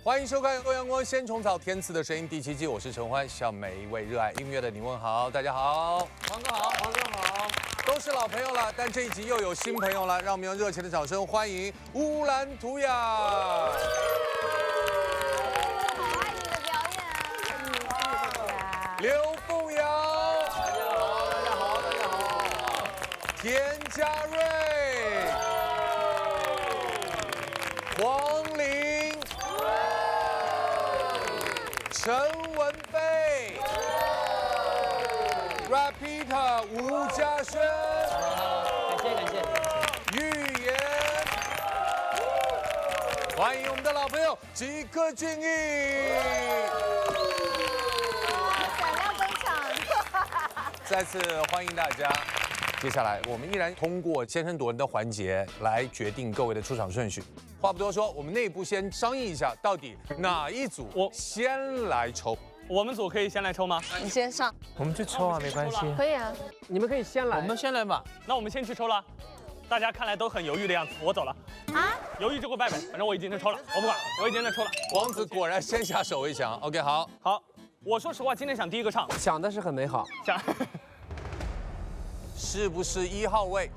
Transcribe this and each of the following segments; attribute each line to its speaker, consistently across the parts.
Speaker 1: 欢迎收看《欧阳光先虫草天赐的声音》第7季，我是陈欢，向每一位热爱音乐的你问好。大家好，
Speaker 2: 黄哥好，黄哥好，
Speaker 1: 都是老朋友了，但这一集又有新朋友了，让我们用热情的掌声欢迎乌兰图雅。
Speaker 3: 好爱你的表演啊！
Speaker 1: 刘凤瑶，
Speaker 2: 大家好，大家好，大家好，
Speaker 1: 田家瑞，黄龄，陈文霏 ，Rapita 吴嘉轩，
Speaker 2: 感谢，
Speaker 1: 预言，欢迎我们的老朋友吉克隽逸。
Speaker 3: 闪亮登场！
Speaker 1: 再次欢迎大家。接下来，我们依然通过先声夺人的环节来决定各位的出场顺序。话不多说，我们内部先商议一下，到底哪一组先来抽？
Speaker 4: 我们组可以先来抽吗？
Speaker 3: 你先上，
Speaker 5: 我们去抽啊，没关系。
Speaker 3: 可以啊。
Speaker 2: 你们可以先来，
Speaker 5: 我们先来吧。
Speaker 4: 那我们先去抽了。大家看来都很犹豫的样子，我走了。
Speaker 3: 啊？
Speaker 4: 犹豫就给我拜拜，反正我已经在抽了，我不管，我已经在抽了。
Speaker 1: 王子果然先下手为强。OK， 好，
Speaker 4: 好，我说实话，今天想第一个唱，
Speaker 2: 想的是很美好。
Speaker 4: 想
Speaker 1: 是不是1号位？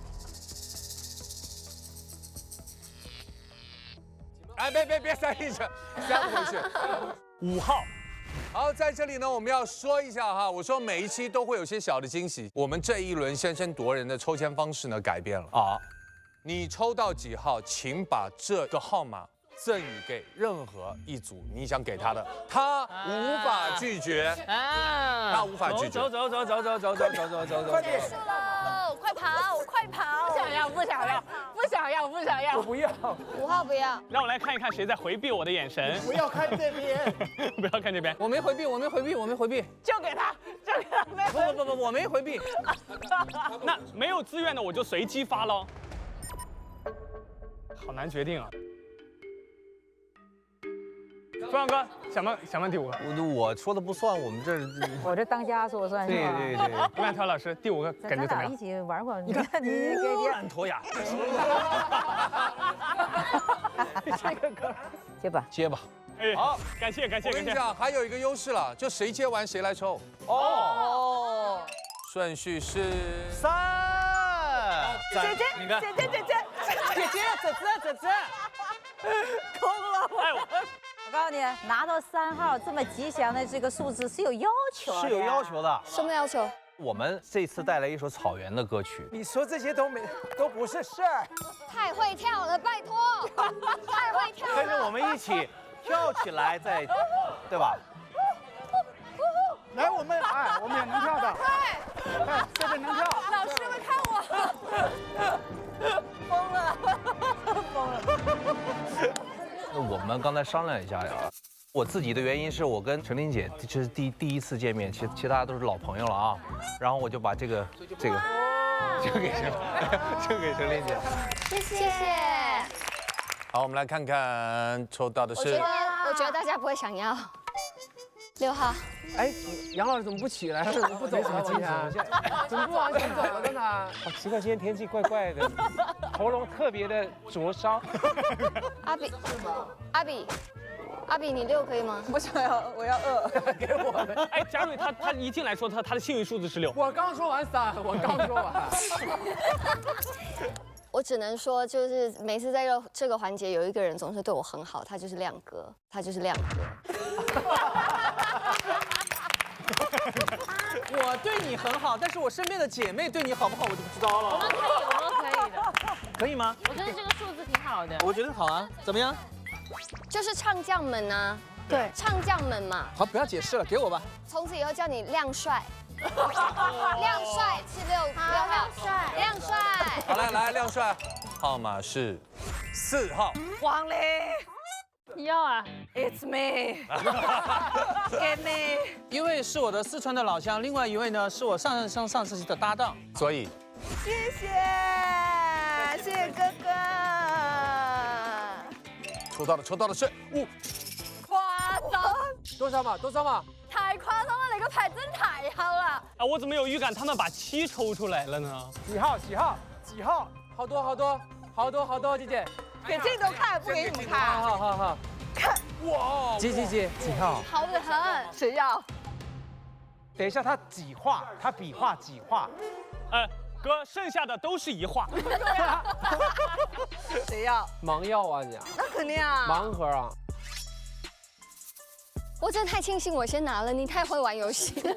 Speaker 1: 哎，别3一整，3回去。
Speaker 4: 5号。
Speaker 1: 好，在这里呢，我们要说一下哈，我说每一期都会有些小的惊喜。我们这一轮先声夺人的抽签方式呢改变了啊，你抽到几号，请把这个号码赠予给任何一组你想给他的，他无法拒绝
Speaker 5: 啊，
Speaker 1: 他无法拒绝。
Speaker 5: 走，
Speaker 2: 快点，
Speaker 3: 输了，快跑，快跑！
Speaker 6: 不想要，不想要，不想要，不想要
Speaker 2: 我。不要，
Speaker 3: 5号不要。
Speaker 4: 让我来看一看谁在回避我的眼神。
Speaker 2: 不要看这边。
Speaker 4: 不要看这边。
Speaker 5: 我没回避，我没回避，我没回避。
Speaker 6: 就给他，就给他，没
Speaker 5: 不，我没回避。
Speaker 4: 那没有自愿的我就随机发喽。好难决定啊。凤阳哥，想问第5个。
Speaker 5: 我说的不算，我们这儿。
Speaker 6: 我这当家说算是吧？
Speaker 5: 对。
Speaker 4: 吴兰涛老师，第5个感觉怎么样
Speaker 6: 咱俩一？起玩过，你看你给别
Speaker 5: 兰图雅，
Speaker 6: 这个歌，接吧。
Speaker 5: 接吧。
Speaker 4: 哎，
Speaker 1: 好，
Speaker 4: 感谢。
Speaker 1: 我跟你讲，还有一个优势了，就谁接完谁来抽。
Speaker 5: 哦，
Speaker 1: 顺序是
Speaker 5: 3。
Speaker 6: 姐姐，
Speaker 5: 你看，
Speaker 6: 姐姐，
Speaker 5: 姐，
Speaker 6: 空了。
Speaker 4: 哎，
Speaker 6: 我告诉你，拿到3号这么吉祥的这个数字是有要求的，
Speaker 5: 是有要求的。
Speaker 3: 什么要求？
Speaker 5: 我们这次带来一首草原的歌曲。
Speaker 2: 你说这些都不是事儿。
Speaker 3: 太会跳了，拜托！太会跳了。
Speaker 5: 跟着我们一起跳起来，对吧？
Speaker 2: 来，我们也能跳的。哎，这边能跳。
Speaker 3: 老师们看我。
Speaker 6: 疯了。
Speaker 5: 那我们刚才商量一下呀，我自己的原因是我跟陈琳姐这是第一次见面，其他都是老朋友了啊。然后我就把这个就给陈琳姐。
Speaker 3: 谢谢。
Speaker 1: 好，我们来看看抽到的是
Speaker 3: 我觉得大家不会想要。6号。
Speaker 2: 哎，杨老师怎么不起来？怎么不走了？今天怎么不往前走了呢？
Speaker 7: 好奇怪，今天天气怪怪的，喉咙特别的灼烧。
Speaker 3: 阿比，你6可以吗？
Speaker 6: 不想要，我要2。
Speaker 2: 给我们。
Speaker 4: 哎，佳瑞他一进来说他的幸运数字是6。
Speaker 2: 我刚说完3，我刚说完。
Speaker 3: 我只能说，就是每次在这个环节，有一个人总是对我很好，他就是亮哥，
Speaker 5: 我对你很好，但是我身边的姐妹对你好不好，我就不知道了。
Speaker 6: 我们可以的。
Speaker 5: 可以吗？
Speaker 6: 我觉得这个数字挺好的。
Speaker 5: 我觉得好啊，怎么样？
Speaker 3: 就是唱将们啊，
Speaker 6: 对，
Speaker 3: 唱将们嘛。
Speaker 5: 好，不要解释了，给我吧。
Speaker 3: 从此以后叫你亮帅。亮帅是6号，亮帅。
Speaker 1: 好来，亮帅，号码是4号。
Speaker 6: 黄龄。
Speaker 8: 要啊
Speaker 6: ，It's me， 给你。
Speaker 5: 一位是我的四川的老乡，另外一位呢是我上次期的搭档，
Speaker 1: 所以
Speaker 6: 谢谢哥哥。
Speaker 1: 抽到的是
Speaker 6: 夸张，
Speaker 2: 多少码？
Speaker 3: 太夸張啦！你個牌真太好啦！
Speaker 4: 啊，我怎么有预感他们把7抽出来了呢？
Speaker 2: 几号？好多，姐姐。
Speaker 6: 给镜头看，不给你们看。
Speaker 2: 好。
Speaker 1: 哇，
Speaker 2: 几号？
Speaker 3: 好的很。
Speaker 6: 谁要？
Speaker 7: 等一下，他几画？他笔画几画？
Speaker 4: 哥，剩下的都是一画。
Speaker 6: 谁要？
Speaker 2: 盲药啊你？
Speaker 6: 那肯定啊。
Speaker 2: 盲盒啊？
Speaker 3: 我真的太庆幸我先拿了，你太会玩游戏了。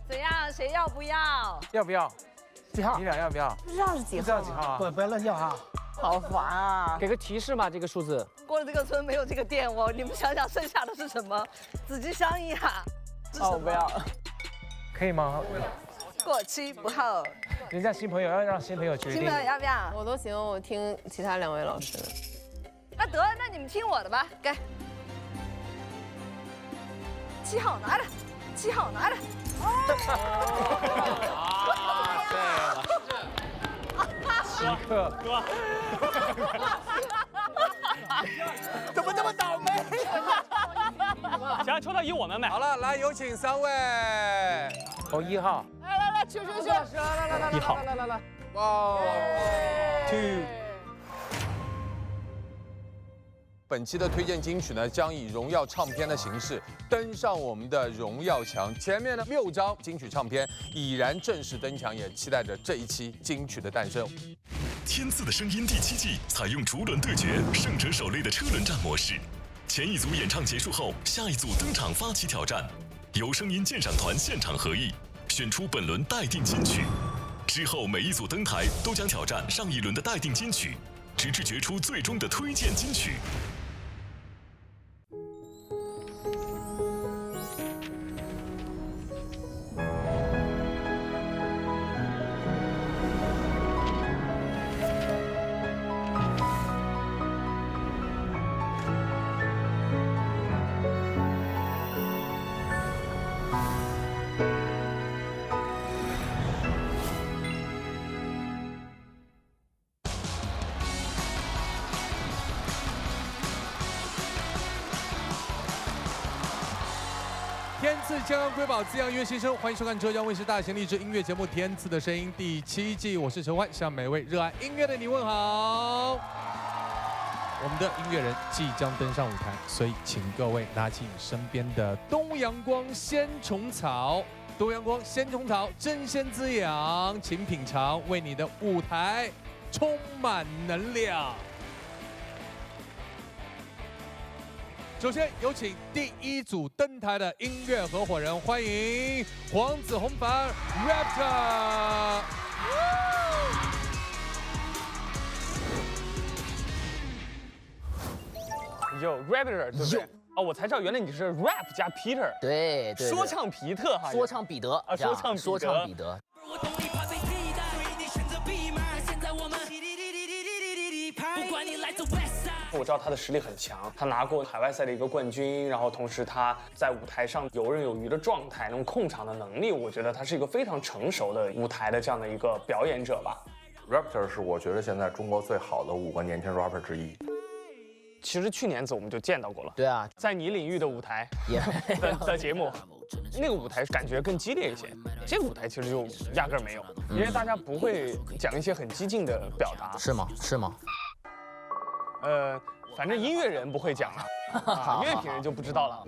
Speaker 6: 怎样？谁要不要？
Speaker 7: 要不要？
Speaker 2: 几号？
Speaker 7: 你俩要不要？
Speaker 6: 不知道是几
Speaker 7: 不知道几号啊？
Speaker 2: 不要乱叫哈。
Speaker 6: 好烦啊！
Speaker 2: 给个提示嘛，这个数字。
Speaker 6: 过了这个村没有这个店哦，你们想想剩下的是什么？仔细想一下。
Speaker 2: 哦，不要。
Speaker 7: 可以吗？
Speaker 6: 过期不候。
Speaker 7: 人家新朋友要让新朋友决定。
Speaker 6: 新朋友要不要？
Speaker 8: 我都行，我听其他2位老师的。
Speaker 6: 那得，那你们听我的吧，给。7号拿着，7号拿着。
Speaker 7: 稀客。
Speaker 1: 怎么这么倒霉？
Speaker 4: 现在抽到1，我们买。
Speaker 1: 好了，来有请3位。
Speaker 7: 哦，1号。
Speaker 2: 来，去，来
Speaker 4: 1号。
Speaker 2: 来，
Speaker 1: 哇，2。本期的推荐金曲呢，将以荣耀唱片的形式登上我们的荣耀墙。前面的6张金曲唱片已然正式登墙，也期待着这一期金曲的诞生。
Speaker 9: 天赐的声音第7季采用逐轮对决、胜者首擂的车轮战模式。前一组演唱结束后，下一组登场发起挑战，由声音鉴赏团现场合议，选出本轮待定金曲。之后每一组登台都将挑战上一轮的待定金曲，直至决出最终的推荐金曲。
Speaker 1: 天赐健康瑰宝，滋养音乐新生，欢迎收看浙江卫视大型励志音乐节目《天赐的声音》第7季，我是陈欢，向每位热爱音乐的你问好。我们的音乐人即将登上舞台，所以请各位拿起你身边的东阳光鲜虫草。东阳光鲜虫草真鲜滋养，请品尝，为你的舞台充满能量。首先有请第1组登台的音乐合伙人，欢迎黄子弘凡 Raptor。
Speaker 4: 有 Raptor 对不对？哦，我才知道原来你是 rap 加 Peter。
Speaker 10: 对，
Speaker 4: 说唱皮特哈。
Speaker 10: 说唱彼得
Speaker 4: 啊，说唱彼得。我知道他的实力很强，他拿过海外赛的一个冠军，然后同时他在舞台上游刃有余的状态，那种控场的能力，我觉得他是一个非常成熟的舞台的这样的一个表演者吧。
Speaker 11: Raptor 是我觉得现在中国最好的5个年轻 rapper 之一。
Speaker 4: 其实去年子我们就见到过了，
Speaker 10: 对啊，
Speaker 4: 在你领域的舞台的节目，那个舞台感觉更激烈一些，这个舞台其实就压根儿没有，因为大家不会讲一些很激进的表达。
Speaker 10: 是吗？是吗？
Speaker 4: 反正音乐人不会讲啊，乐评人就不知道了。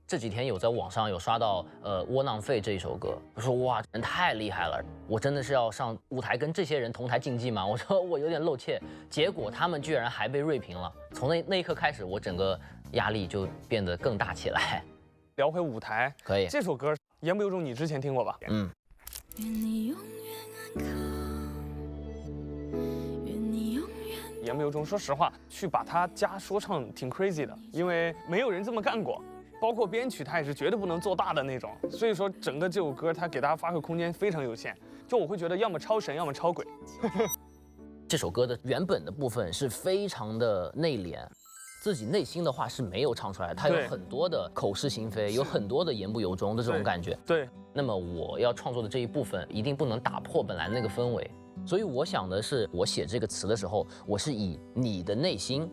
Speaker 10: 这几天有在网上有刷到窝囊废这一首歌，我说哇，人太厉害了，我真的是要上舞台跟这些人同台竞技吗？我说我有点露怯，结果他们居然还被锐评了。从那一刻开始，我整个压力就变得更大起来。
Speaker 4: 聊回舞台，
Speaker 10: 可以。
Speaker 4: 这首歌《言不由衷》你之前听过吧？
Speaker 10: 嗯。
Speaker 4: 言不由衷，说实话，去把它加说唱挺 crazy 的，因为没有人这么干过。包括编曲，他也是绝对不能做大的那种。所以说，整个这首歌它给大家发挥空间非常有限。就我会觉得，要么超神，要么超鬼。
Speaker 10: 这首歌的原本的部分是非常的内敛，自己内心的话是没有唱出来，它有很多的口是心非，有很多的言不由衷的这种感觉。
Speaker 4: 对。
Speaker 10: 那么我要创作的这一部分一定不能打破本来那个氛围，所以我想的是，我写这个词的时候，我是以你的内心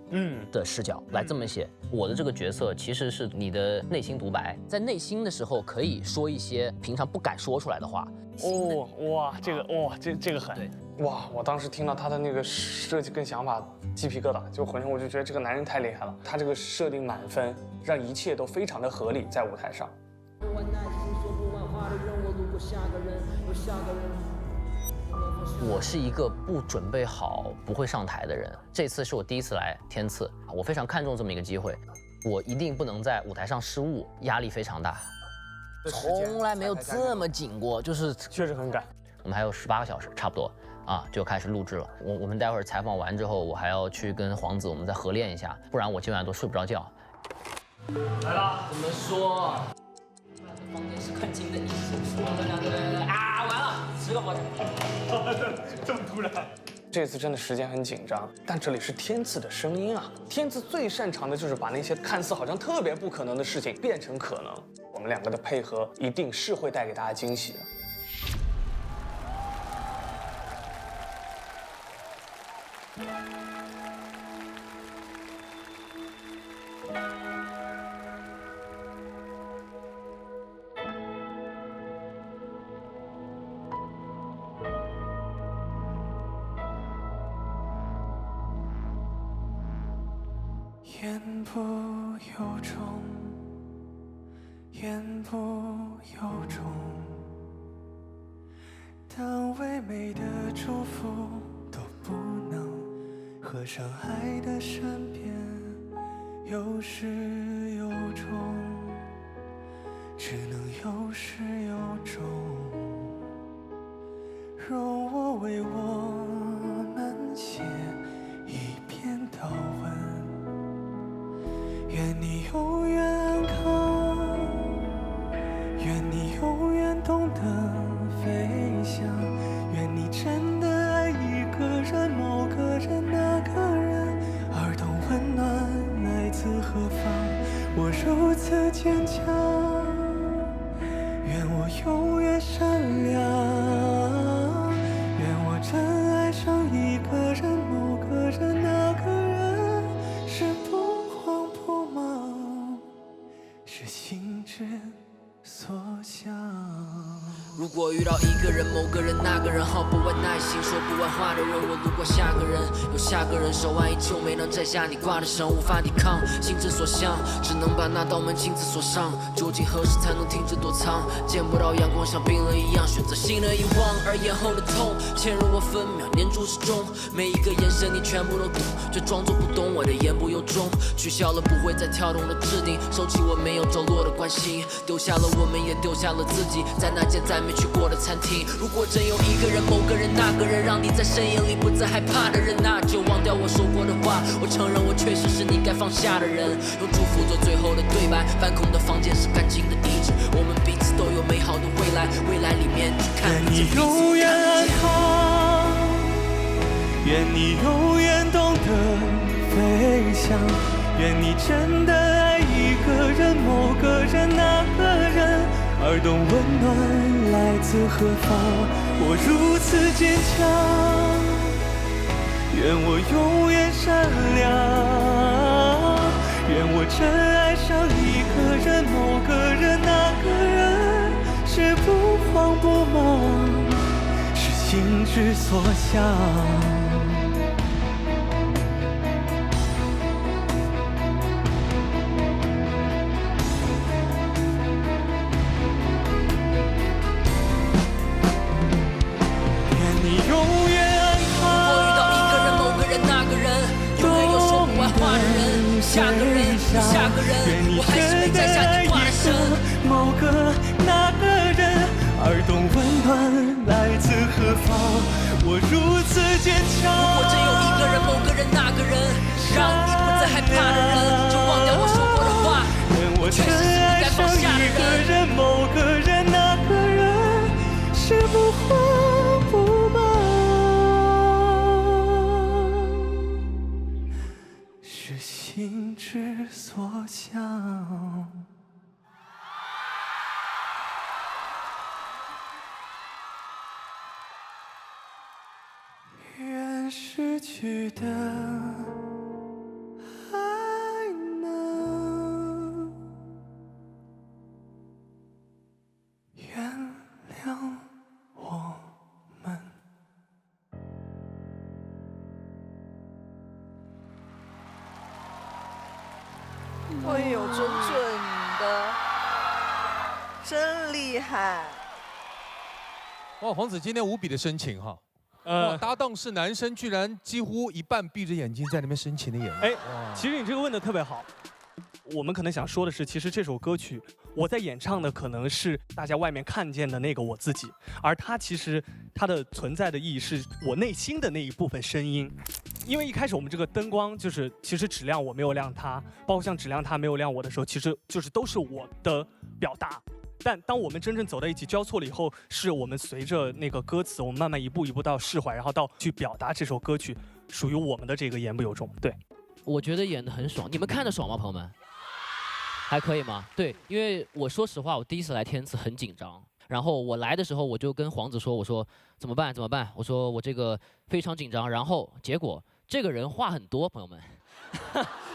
Speaker 10: 的视角来这么写。我的这个角色其实是你的内心独白，在内心的时候可以说一些平常不敢说出来的话。
Speaker 4: 哦，哇，这个狠。哇，我当时听到他的那个设计跟想法，鸡皮疙瘩，就浑身我就觉得这个男人太厉害了。他这个设定满分，让一切都非常的合理，在舞台上。
Speaker 10: 我是一个不准备好、不会上台的人。这次是我第一次来天赐，我非常看重这么一个机会，我一定不能在舞台上失误，压力非常大，从来没有这么紧过，就是
Speaker 4: 确实很赶。
Speaker 10: 我们还有18个小时，差不多啊，就开始录制了。我们待会儿采访完之后，我还要去跟黄子我们再合练一下，不然我今晚都睡不着觉。
Speaker 4: 来了，
Speaker 10: 怎么说？房间是看清的意思，我们两个人啊，完了，10个房间。
Speaker 4: 这么突然？这次真的时间很紧张，但这里是天赐的声音啊！天赐最擅长的就是把那些看似好像特别不可能的事情变成可能。我们两个的配合一定是会带给大家惊喜的。
Speaker 12: 言不由衷，言不由衷，当唯美的祝福都不能和上爱的身边有始有终，只能有始有终。容我为我们写一篇祷文。愿你永远安康，愿你永远懂得飞翔，愿你真的爱一个人，某个人，那个人，而懂温暖来自何方。我如此坚强，愿我永远善良，愿我真爱上一个人，某个人，那个人，是不慌不忙，是心之所向。
Speaker 13: 如果遇到一个人、某个人、那个人，耗不完耐心、说不完话的人，我路过下个人，有下个人，手腕依旧没能摘下你挂的绳，无法抵抗，心之所向，只能把那道门亲自锁上。究竟何时才能停止躲藏？见不到阳光，像冰冷一样，选择性的遗忘，而咽后的痛嵌入我分秒，念住始终。每一个眼神你全部都懂，却装作不懂我的言不由衷。取消了不会再跳动的制定，收起我没有着落的关心，丢下了我们，也丢下了自己，在那间再没去过的餐厅。如果真有一个人、某个人、那个人，让你在深夜里不再害怕的人，那就忘掉我说过的话。我承认我确实是你该放下的人，用祝福做最后的对白。反恐的房间是干净的遗址，我们彼此都有美好的未来，未来里面去看。
Speaker 12: 愿你永远安康，愿你永远懂得飞翔，愿你真的爱一个人、某个人、那个人，而懂温暖来自何方。我如此坚强，愿我永远善良，愿我真爱上一个人、某个人、那个人，是不慌不忙，是心之所向。
Speaker 13: 下个人，有下个人，我还是没摘下你挂的绳。
Speaker 12: 某个那个人，而懂温暖来自何方。我如此坚强。
Speaker 13: 如果真有一个人、某个人、那个人，让你不再害怕的人，就忘掉我说过的话。
Speaker 12: 愿我真爱上一个人、某个人、那个人，是不慌不忙。心之所向。失去的爱呢？原谅我们。
Speaker 14: 哎呦，准的，真厉害！
Speaker 1: 哇，黄子今天无比的深情哈。搭档是男生，居然几乎一半闭着眼睛在那边深情的演绎。
Speaker 4: 哎，其实你这个问的特别好。我们可能想说的是，其实这首歌曲我在演唱的可能是大家外面看见的那个我自己，而它其实它的存在的意义是我内心的那一部分声音。因为一开始我们这个灯光就是其实只亮我没有亮它，包括像只亮它没有亮我的时候，其实就是都是我的表达。但当我们真正走在一起交错了以后，是我们随着那个歌词，我们慢慢一步一步到释怀，然后到去表达这首歌曲属于我们的这个言不由衷。对，
Speaker 10: 我觉得演得很爽，你们看得爽吗，朋友们？还可以吗？对，因为我说实话，我第一次来天赐很紧张。然后我来的时候，我就跟黄子说，我说怎么办？怎么办？我说我这个非常紧张。然后结果这个人话很多，朋友们。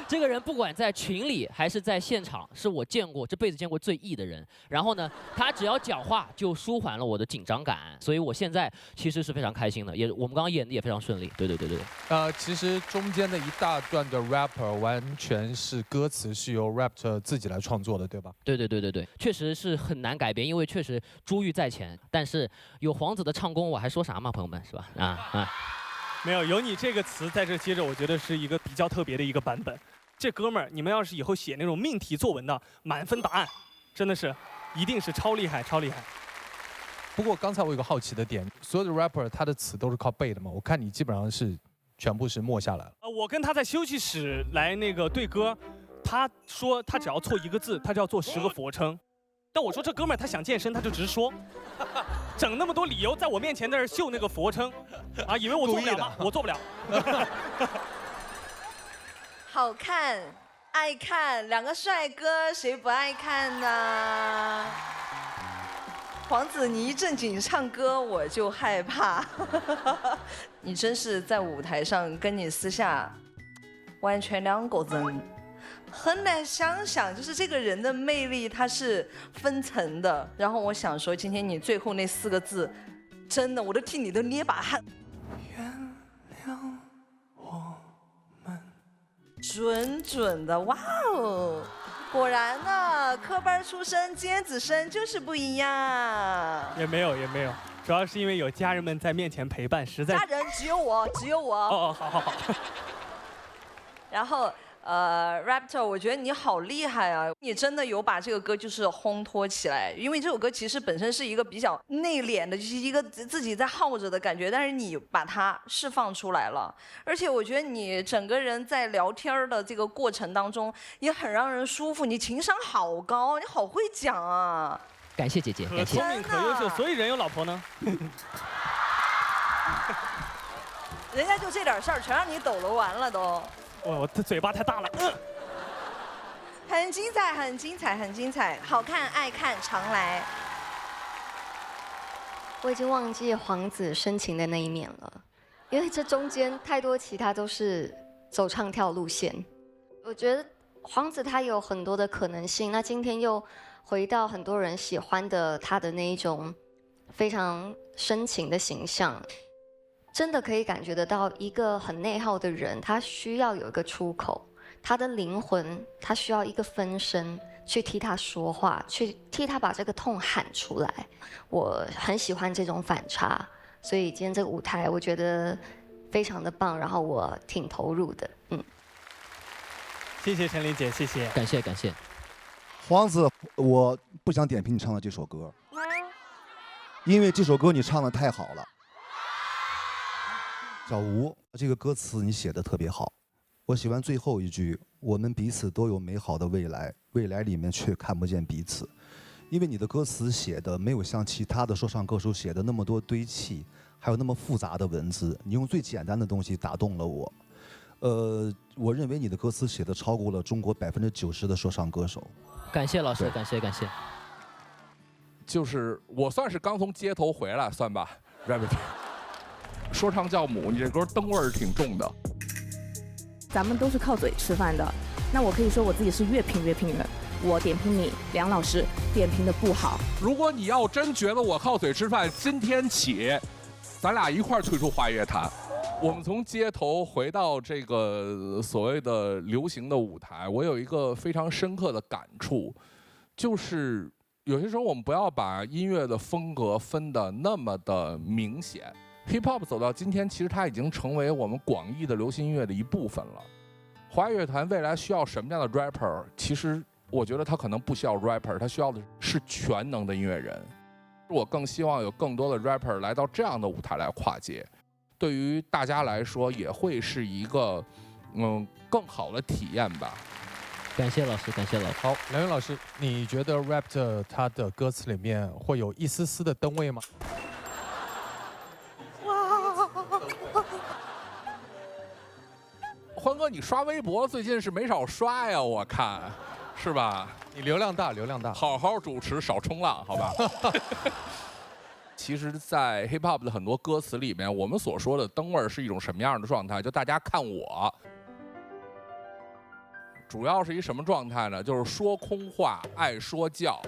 Speaker 10: 这个人不管在群里还是在现场，是我这辈子见过最 E 的人。然后呢，他只要讲话就舒缓了我的紧张感，所以我现在其实是非常开心的，我们刚刚演的也非常顺利。对。
Speaker 1: 其实中间的一大段的 rapper 完全是歌词是由 rapper 自己来创作的，对吧？
Speaker 10: 对，确实是很难改编，因为确实珠玉在前，但是有黄子的唱功，我还说啥嘛，朋友们，是吧？
Speaker 4: 没有你这个词在这接着，我觉得是一个比较特别的一个版本。这哥们儿，你们要是以后写那种命题作文的满分答案，真的是一定是超厉害。
Speaker 1: 不过刚才我有个好奇的点，所有的 rapper 他的词都是靠背的嘛？我看你基本上是全部是默下来了。
Speaker 4: 我跟他在休息室来那个对歌，他说他只要错一个字，他就要做10个俯卧撑。但我说这哥们儿他想健身，他就直说，整那么多理由在我面前在这秀那个俯卧撑，啊，以为我做不了吗？我做不了。
Speaker 14: 好看，爱看，两个帅哥，谁不爱看呢？黄子，你一正经唱歌我就害怕，你真是在舞台上跟你私下完全两个人。很难想象，就是这个人的魅力它是分层的。然后我想说，今天你最后那4个字，真的我都替你都捏把汗。
Speaker 12: 原谅我们。
Speaker 14: 准的，哇哦！果然呢，科班出身，尖子生就是不一样。
Speaker 4: 也没有，主要是因为有家人们在面前陪伴，实在。
Speaker 14: 家人只有我。
Speaker 4: 哦，好。
Speaker 14: 然后。Raptor， 我觉得你好厉害啊！你真的有把这个歌就是烘托起来，因为这首歌其实本身是一个比较内敛的，就是一个自己在耗着的感觉，但是你把它释放出来了，而且我觉得你整个人在聊天的这个过程当中也很让人舒服，你情商好高，你好会讲啊！
Speaker 10: 感谢姐姐，感谢。
Speaker 4: 聪明可优秀，所以人有老婆呢。
Speaker 14: 人家就这点事儿，全让你抖搂完了都。
Speaker 4: 我的嘴巴太大了，
Speaker 14: 很精彩，好看爱看常来。
Speaker 3: 我已经忘记黄子深情的那一面了，因为这中间太多其他都是走唱跳路线。我觉得黄子他有很多的可能性，那今天又回到很多人喜欢的他的那一种非常深情的形象。真的可以感觉得到，一个很内耗的人，他需要有一个出口，他的灵魂，他需要一个分身去替他说话，去替他把这个痛喊出来。我很喜欢这种反差，所以今天这个舞台我觉得非常的棒，然后我挺投入的。
Speaker 4: 谢谢陈琳姐，谢谢，
Speaker 10: 感谢。
Speaker 15: 黄子，我不想点评你唱的这首歌，因为这首歌你唱的太好了。小吴，这个歌词你写的特别好，我喜欢最后一句，我们彼此都有美好的未来，未来里面却看不见彼此。因为你的歌词写的没有像其他的说唱歌手写的那么多堆砌，还有那么复杂的文字，你用最简单的东西打动了我。我认为你的歌词写的超过了中国90%的说唱歌手。
Speaker 10: 感谢老师，感谢。
Speaker 16: 就是我算是刚从街头回来，算吧 ，Rabbit。说唱教母，你这歌灯味儿挺重的。
Speaker 17: 咱们都是靠嘴吃饭的，那我可以说我自己是越评越评人。我点评你，梁老师点评的不好。
Speaker 16: 如果你要真觉得我靠嘴吃饭，今天起，咱俩一块儿退出华乐坛。我们从街头回到这个所谓的流行的舞台，我有一个非常深刻的感触，就是有些时候我们不要把音乐的风格分得那么的明显。Hip Hop 走到今天，其实它已经成为我们广义的流行音乐的一部分了。华乐团未来需要什么样的 rapper？ 其实我觉得他可能不需要 rapper， 他需要的是全能的音乐人。我更希望有更多的 rapper 来到这样的舞台来跨界，对于大家来说也会是一个更好的体验吧。
Speaker 18: 感谢老师，感谢老师。
Speaker 1: 好，梁云老师，你觉得 Raptor 他的歌词里面会有一丝丝的灯味吗？
Speaker 16: 欢哥，你刷微博最近是没少刷呀，我看，是吧？
Speaker 1: 你流量大，流量大。
Speaker 16: 好好主持，少冲浪，好吧？其实，在 hip hop 的很多歌词里面，我们所说的灯味是一种什么样的状态？就大家看我，主要是一什么状态呢？就是说空话，爱说教，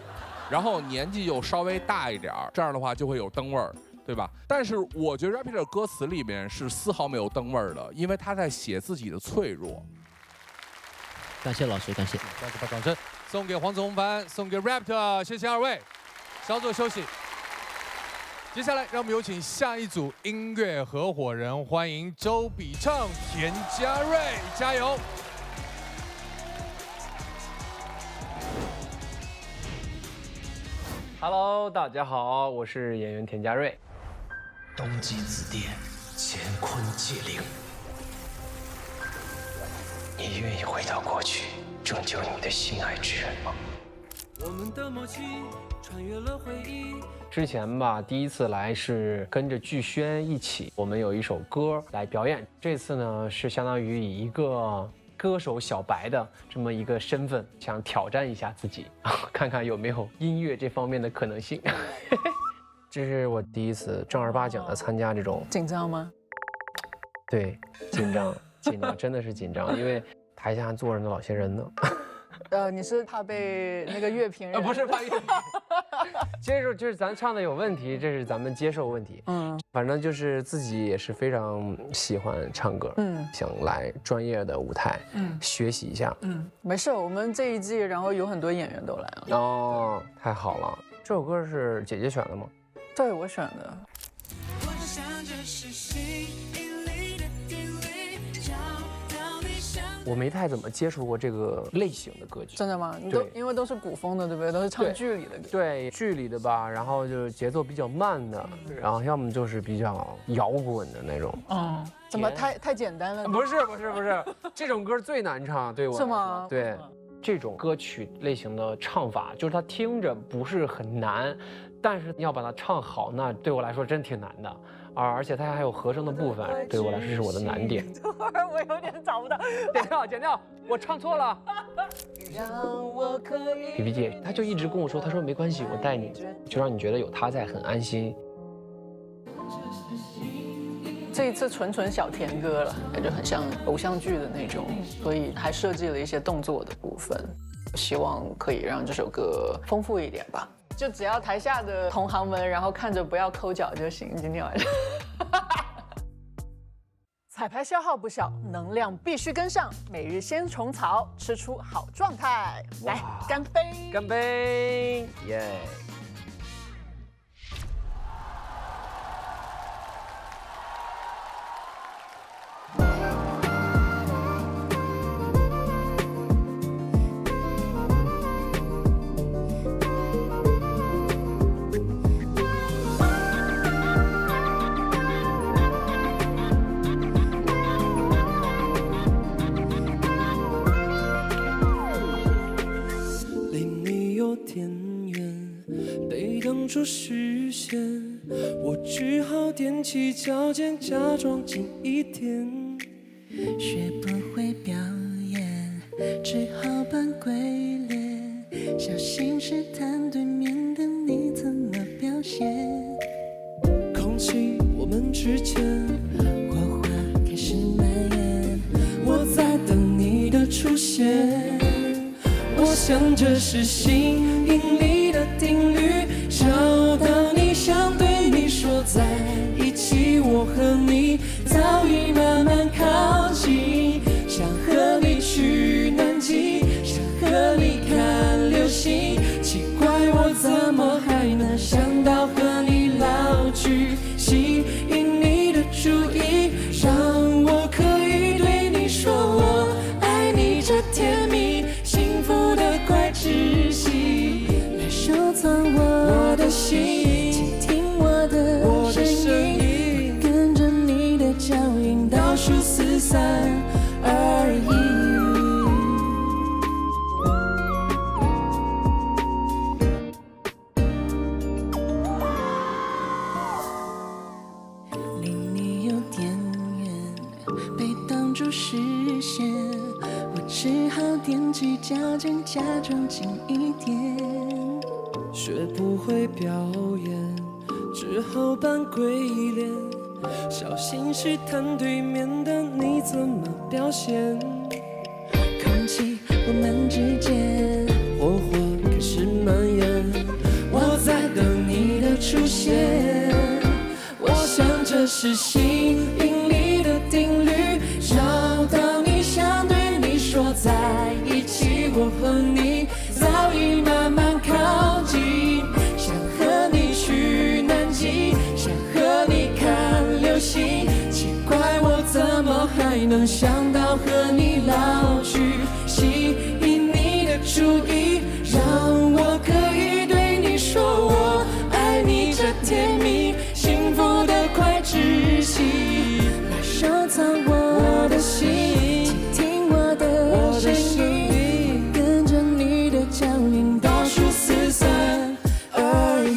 Speaker 16: 然后年纪又稍微大一点儿，这样的话就会有灯味儿。对吧？但是我觉得 rapper 的歌词里面是丝毫没有灯味儿的，因为他在写自己的脆弱。
Speaker 18: 感谢老师，感谢。
Speaker 1: 再次把掌声送给黄子弘凡，送给 Raptor， 谢谢二位。稍作休息。接下来，让我们有请下一组音乐合伙人，欢迎周笔畅、田家瑞，加油！
Speaker 2: Hello， 大家好，我是演员田家瑞。
Speaker 19: 冬季紫电，乾坤界灵。你愿意回到过去，拯救你的心爱之人吗？
Speaker 12: 我们的默契穿越了回忆。
Speaker 2: 之前吧，第一次来是跟着巨轩一起，我们有一首歌来表演。这次呢，是相当于以一个歌手小白的这么一个身份，想挑战一下自己，看看有没有音乐这方面的可能性。这是我第一次正儿八经的参加这种，
Speaker 20: 紧张吗？
Speaker 2: 对，紧张，紧张，真的是紧张，因为台下坐着那老些人呢。
Speaker 20: 你是怕被那个乐评人？
Speaker 2: 不是怕乐评。接受就是咱唱的有问题，这是咱们接受问题。反正就是自己也是非常喜欢唱歌，想来专业的舞台，学习一下。
Speaker 20: 没事，我们这一季然后有很多演员都来了。
Speaker 2: 哦，太好了！这首歌是姐姐选的吗？
Speaker 20: 对，我选的。
Speaker 2: 我没太怎么接触过这个类型的歌曲。
Speaker 20: 真的吗？你都因为都是古风的，对不对？都是唱剧里的歌。
Speaker 2: 对，剧里的吧，然后就是节奏比较慢的，然后要么就是比较摇滚的那种。
Speaker 20: 怎么太简单了？
Speaker 2: 不是，这种歌最难唱，对我来说。是吗？对，这种歌曲类型的唱法，就是它听着不是很难，但是要把它唱好，那对我来说真挺难的。而且它还有和声的部分，对我来说是我的难点。
Speaker 20: 等会儿我有点找不到，
Speaker 2: 剪掉，我唱错了。皮皮姐，她就一直跟我说，她说没关系，我带你，就让你觉得有她在很安心。
Speaker 20: 这一次纯小甜歌了，感觉很像偶像剧的那种，所以还设计了一些动作的部分，希望可以让这首歌丰富一点吧。就只要台下的同行们，然后看着不要抠脚就行。今天晚上，彩排消耗不小，能量必须跟上。每日先虫草，吃出好状态。来，干杯！
Speaker 2: 干杯！耶！
Speaker 12: 出视线，我只好踮起脚尖，假装近一点。学不会表演，只好扮鬼脸，小心试探对面的你怎么表现。空气我们之间想这是吸引力的定律，找到你想对你说在一起，我和你早已慢慢靠近，想和你去南极，想和你看流星，奇怪我怎么还能想到和你老去，吸引你的注意，让我可以对你说我爱你，这甜蜜幸福的快窒息，来收藏我的心，倾听我的声音，跟着你的脚印倒数4、3、2、1。离你有点远，被挡住视线，我只好踮起脚尖，假装近一点。学不会表演，只好扮鬼脸，小心试探对面的你怎么表现。空气我们之间，火花开始蔓延，我在等你的出现。我想这是吸引力的定律，找到你想对你说在一起，我和你早已慢慢靠近，想和你去南极，想和你看流星，奇怪我怎么还能想到和你老去，吸引你的注意，让我可以对你说我爱你，这甜蜜幸福的快窒息，来收藏我的心，倾听我的声音，跟着你的脚印倒数4、3、2、1。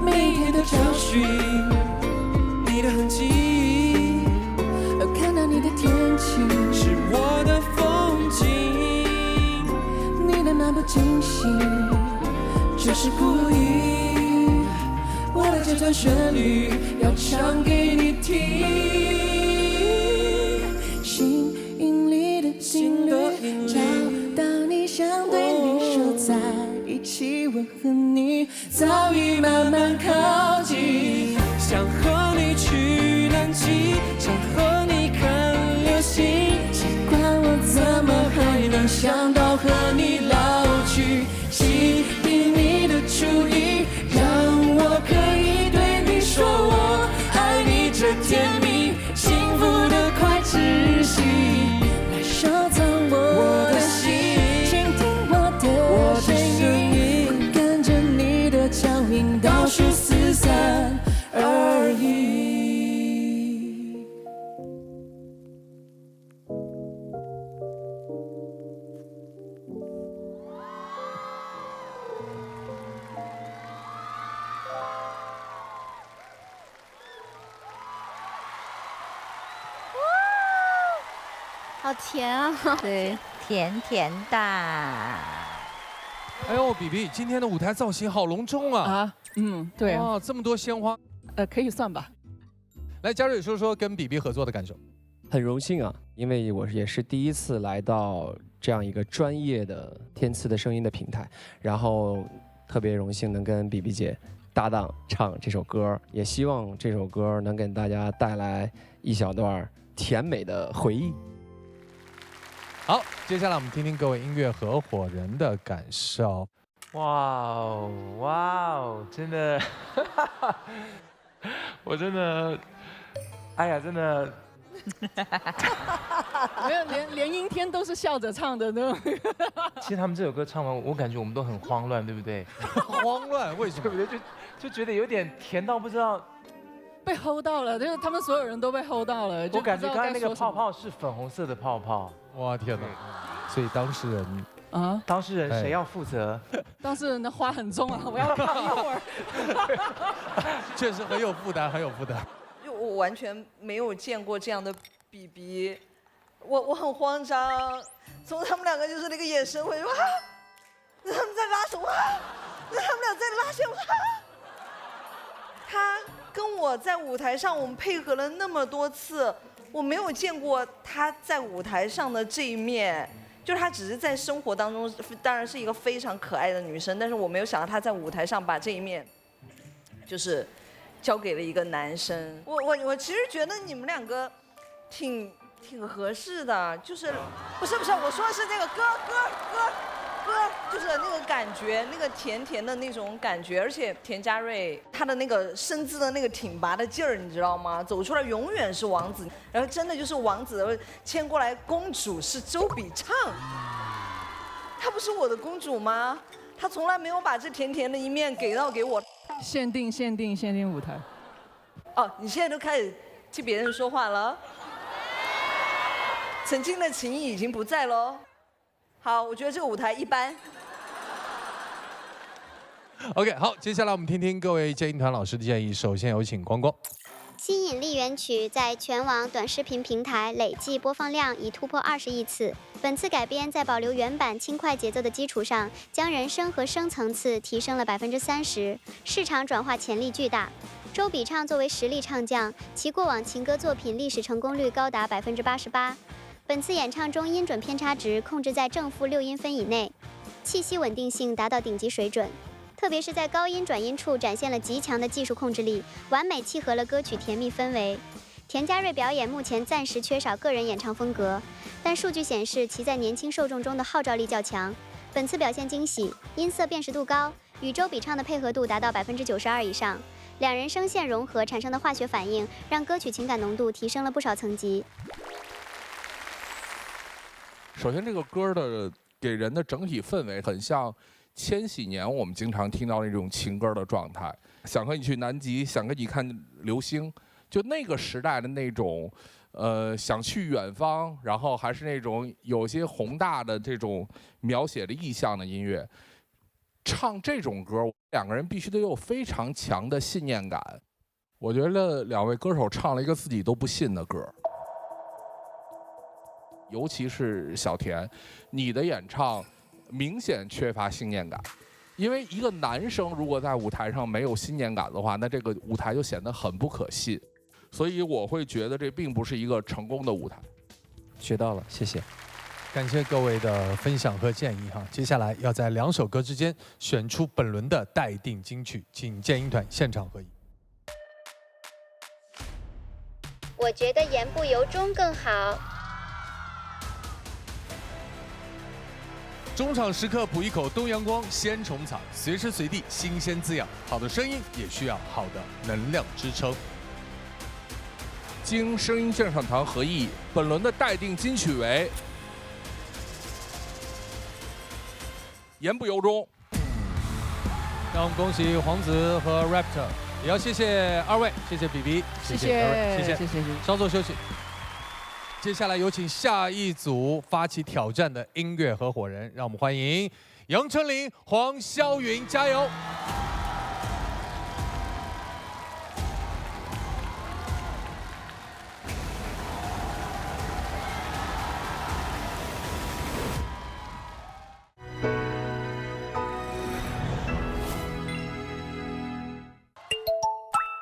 Speaker 12: 每一天的找寻你的痕迹，看到你的天气是我的风景，你的漫不经心就是故意，我的这段旋律要唱给你听。吸引力的定律，找到你想对你说在一起，我和你早已慢慢靠近，想和你去南极，想和你看流星，奇怪我怎么还能想到和你老去，吸引你的注意，让我可以对你说我爱你，这甜蜜幸福的快窒息，来收藏我的心，倾听我的声音，跟着你的脚印倒数4、3、2、1。
Speaker 3: 好甜啊！对，
Speaker 6: 甜甜的。
Speaker 1: 哎呦，比比，今天的舞台造型好隆重啊！
Speaker 20: 啊，对啊，
Speaker 1: 哇，这么多鲜花，
Speaker 20: 可以算吧。
Speaker 1: 来，嘉瑞说说跟比比合作的感受。
Speaker 2: 很荣幸啊，因为我也是第一次来到这样一个专业的天赐的声音的平台，然后特别荣幸能跟比比姐搭档唱这首歌，也希望这首歌能给大家带来一小段甜美的回忆。
Speaker 1: 好，接下来我们听听各位音乐合伙人的感受。
Speaker 5: 哇哦，哇哦，真的，我真的，哎呀，真的，
Speaker 20: 没有，连阴天都是笑着唱的呢。
Speaker 5: 其实他们这首歌唱完，我感觉我们都很慌乱，对不对？
Speaker 1: 慌乱？为什么？
Speaker 5: 对不对？就觉得有点甜到不知道。
Speaker 20: 被 hold 到了，就是他们所有人都被 hold 到了。
Speaker 5: 我感觉刚才那个泡泡是粉红色的泡泡。
Speaker 1: 哇天哪！所以当事人
Speaker 20: 啊，
Speaker 5: 当事人谁要负责？
Speaker 20: 当事人的花很重啊，我要扛一会儿。
Speaker 1: 确实很有负担，很有负担。
Speaker 14: 我完全没有见过这样的比比，我很慌张。从他们两个就是那个眼神，我就啊，那他们在拉手啊，那他们俩在拉线啊。他跟我在舞台上，我们配合了那么多次，我没有见过他在舞台上的这一面。就是她只是在生活当中当然是一个非常可爱的女生，但是我没有想到她在舞台上把这一面就是交给了一个男生。我其实觉得你们两个挺合适的，就是不是我说的是这个歌，就是那个感觉，那个甜甜的那种感觉，而且田佳瑞他的那个身姿的那个挺拔的劲儿，你知道吗？走出来永远是王子，然后真的就是王子牵过来，公主是周笔畅，她不是我的公主吗？她从来没有把这甜甜的一面给我。
Speaker 20: 限定舞台。
Speaker 14: 哦，你现在都开始替别人说话了，曾经的情谊已经不在喽。好，我觉得这个舞台一般。
Speaker 1: OK， 好，接下来我们听听各位接应团老师的建议。首先有请光光。
Speaker 21: 吸引力原曲在全网短视频平台累计播放量已突破20亿次。本次改编在保留原版轻快节奏的基础上，将人声和声层次提升了30%，市场转化潜力巨大。周笔畅作为实力唱将，其过往情歌作品历史成功率高达88%。本次演唱中音准偏差值控制在正负6音分以内，气息稳定性达到顶级水准。特别是在高音转音处展现了极强的技术控制力，完美契合了歌曲甜蜜氛围。田佳瑞表演目前暂时缺少个人演唱风格，但数据显示其在年轻受众中的号召力较强。本次表现惊喜，音色辨识度高，与周笔畅的配合度达到92%以上。两人声线融合产生的化学反应，让歌曲情感浓度提升了不少层级。
Speaker 16: 首先，这个歌的给人的整体氛围很像千禧年我们经常听到那种情歌的状态，想和你去南极，想跟你看流星，就那个时代的那种，想去远方，然后还是那种有些宏大的这种描写的意象的音乐。唱这种歌，两个人必须得有非常强的信念感。我觉得两位歌手唱了一个自己都不信的歌。尤其是小田，你的演唱明显缺乏信念感，因为一个男生如果在舞台上没有信念感的话，那这个舞台就显得很不可信，所以我会觉得这并不是一个成功的舞台。
Speaker 7: 学到了，谢谢。
Speaker 1: 感谢各位的分享和建议哈。接下来要在2首歌之间选出本轮的待定金曲，请建音团现场合影。
Speaker 21: 我觉得言不由衷更好。
Speaker 1: 中场时刻补一口东阳光鲜虫草，随时随地新鲜滋养。好的声音也需要好的能量支撑。
Speaker 16: 经声音鉴赏团合议，本轮的待定金曲为言不由衷。
Speaker 1: 让我们恭喜皇子和 Raptor， 也要谢谢二位，谢谢 BB， 谢谢二位，谢谢，稍作休息。接下来有请下一组发起挑战的音乐合伙人，让我们欢迎杨丞琳、黄霄云，加油！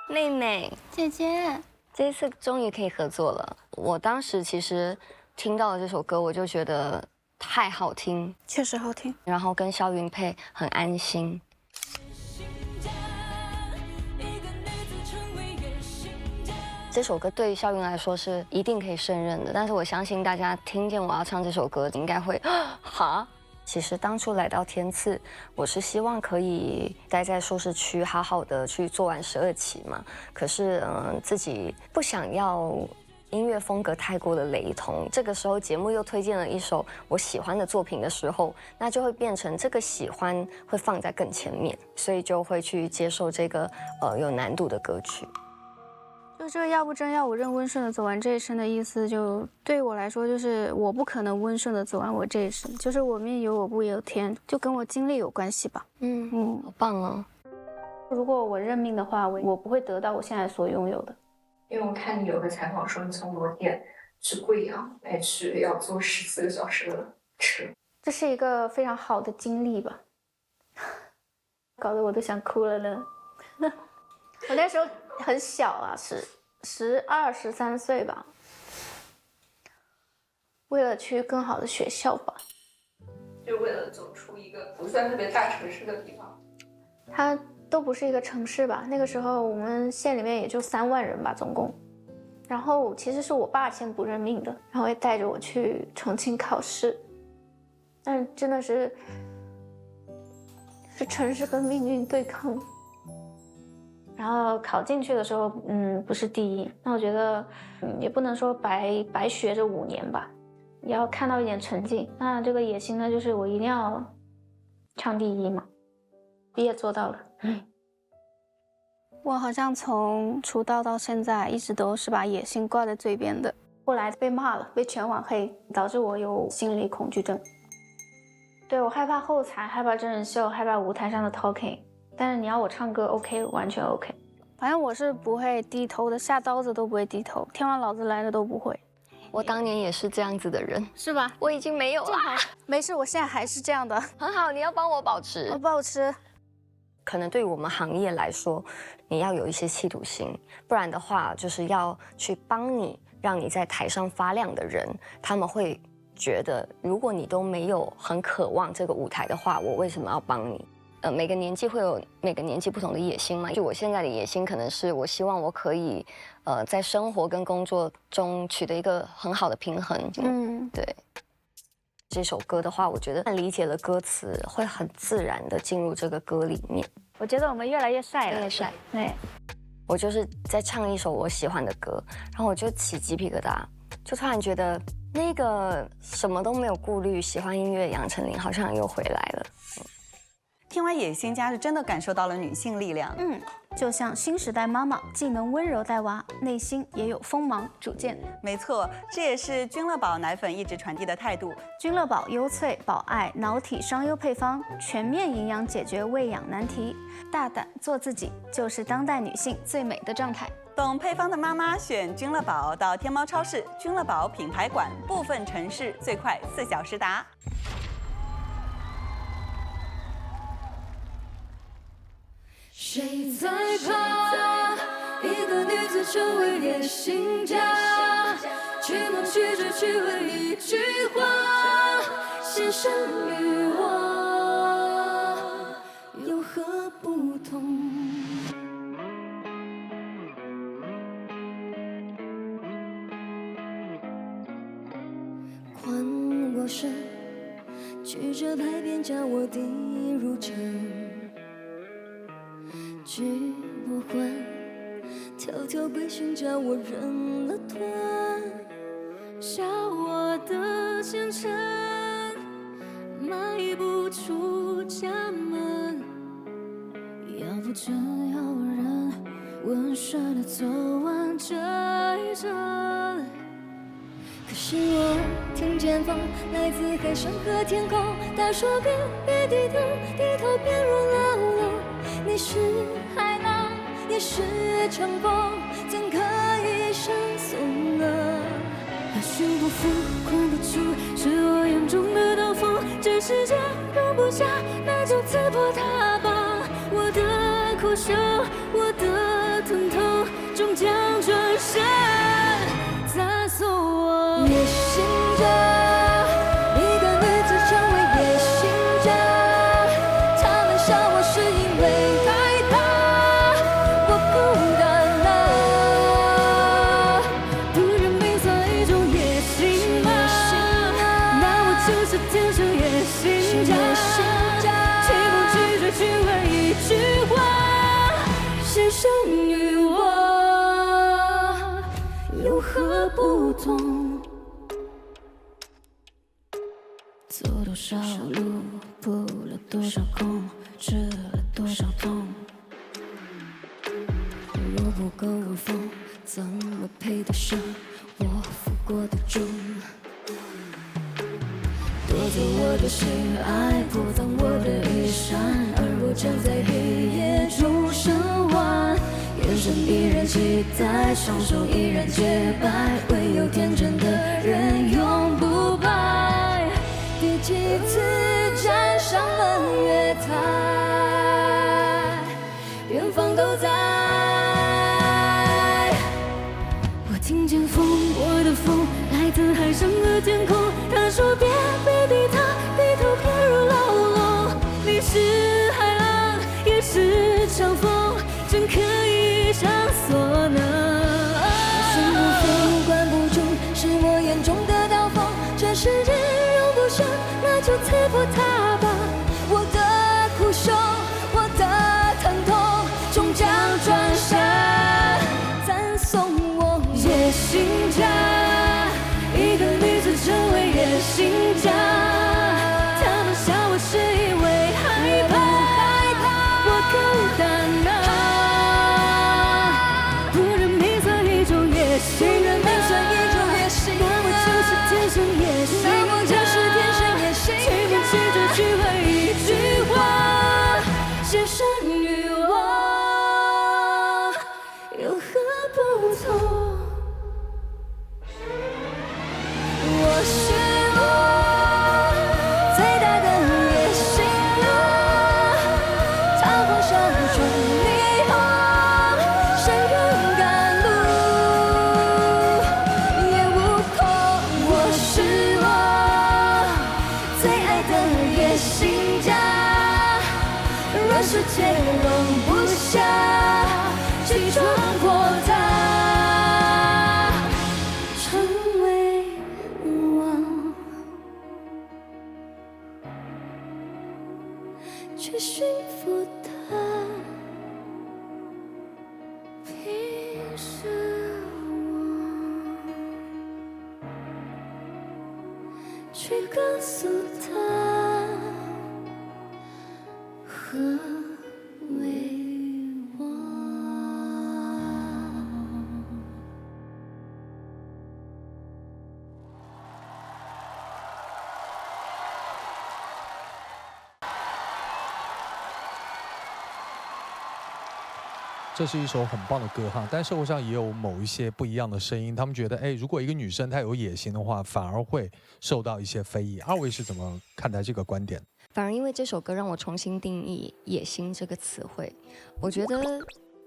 Speaker 3: 妹妹，姐姐，这一次终于可以合作了。我当时其实听到了这首歌，我就觉得太好听，
Speaker 17: 确实好听。
Speaker 3: 然后跟肖云配很安心。这首歌对于肖云来说是一定可以胜任的，但是我相信大家听见我要唱这首歌，应该会哈。其实当初来到天赐，我是希望可以待在硕士区，好好的去做完12期嘛。可是自己不想要音乐风格太过的雷同。这个时候节目又推荐了一首我喜欢的作品的时候，那就会变成这个喜欢会放在更前面，所以就会去接受这个有难度的歌曲。
Speaker 17: 就这个要不真要我任温顺的走完这一生的意思，就对我来说就是我不可能温顺的走完我这一生，就是我命由我不由天，就跟我经历有关系吧。
Speaker 3: 好棒哦！
Speaker 17: 如果我认命的话，我不会得到我现在所拥有的。
Speaker 22: 因为我看你有个采访说，你从罗店去贵阳来去要坐14个小时的车，
Speaker 17: 这是一个非常好的经历吧，搞得我都想哭了呢。我那时候很小啊，是12、13岁吧，为了去更好的学校吧。
Speaker 22: 就为了走出一个不算特别大城市的地方。
Speaker 17: 它都不是一个城市吧？那个时候我们县里面也就3万人吧，总共。然后其实是我爸先不认命的，然后也带着我去重庆考试，但真的是城市跟命运对抗。然后考进去的时候，不是第一，那我觉得，也不能说白学这5年吧，也要看到一点成绩。那这个野心呢，就是我一定要唱第1嘛，也做到了。我好像从出道到现在，一直都是把野心挂在嘴边的。后来被骂了，被全网黑，导致我有心理恐惧症。对，我害怕后台，害怕真人秀，害怕舞台上的 talking。但是你要我唱歌 OK， 完全 OK。反正我是不会低头的，下刀子都不会低头，天王老子来了都不会。
Speaker 3: 我当年也是这样子的人，
Speaker 17: 是吧？
Speaker 3: 我已经没有了。
Speaker 17: 没事，我现在还是这样的，
Speaker 3: 很好。你要帮我保持，
Speaker 17: 我保持。
Speaker 3: 可能对于我们行业来说，你要有一些企图心，不然的话，就是要去帮你，让你在台上发亮的人，他们会觉得，如果你都没有很渴望这个舞台的话，我为什么要帮你？每个年纪会有每个年纪不同的野心嘛。就我现在的野心，可能是我希望我可以，在生活跟工作中取得一个很好的平衡。对。这首歌的话，我觉得理解了歌词，会很自然的进入这个歌里面。
Speaker 17: 我觉得我们越来越帅了，
Speaker 3: 越来越帅。
Speaker 17: 对，
Speaker 3: 我就是在唱一首我喜欢的歌，然后我就起鸡皮疙瘩，就突然觉得那个什么都没有顾虑，喜欢音乐杨丞琳好像又回来了。
Speaker 8: 听完《野心家》是真的感受到了女性力量。
Speaker 17: 就像新时代妈妈，既能温柔带娃，内心也有锋芒主见。
Speaker 8: 没错，这也是君乐宝奶粉一直传递的态度。
Speaker 17: 君乐宝优萃宝爱脑体双优配方，全面营养解决喂养难题。大胆做自己，就是当代女性最美的状态。
Speaker 8: 懂配方的妈妈选君乐宝，到天猫超市、君乐宝品牌馆，部分城市最快4小时达。
Speaker 9: 谁在怕一个女子成为野心家？去梦去追去为一句话，先生与我有何不同？宽过身，举着牌匾将我滴入城。去魔幻，条条规训将我认了吞，笑我的前程迈不出家门。要不真要人温顺的走完这一程。可是我听见风来自海上和天空，他说别低头，低头便入牢笼。你是海浪，也是长风，怎可以相送呢？爱寻不服，困不住，是我眼中的刀锋。这世界容不下，那就刺破它吧。我的苦修，我的疼痛，终将转身砸碎我野心家。生与我有何不同？走多少路，扑了多少空，吃了多少痛。若不够风，怎么配得上我负过的重？夺走我的心爱，破脏我的衣衫，而我站在黑夜中生还。眼神依然期待，双手依然洁白，唯有天真的人永不败。第几次站上了月台，远方都在。我听见风，我的风来自海上和天空。他说别低头，低头便先生与我有何不同？我是我最大的野心啊，踏破山川迷航，谁人赶路也无空。我是我最爱的野心家，若世界容不下，去闯过它，成为王，去驯服它，凭是我，去告诉他何为王。
Speaker 1: 这是一首很棒的歌哈，但社会上也有某一些不一样的声音，他们觉得，哎，如果一个女生她有野心的话，反而会受到一些非议。二位是怎么看待这个观点？
Speaker 3: 反而因为这首歌让我重新定义“野心”这个词汇。我觉得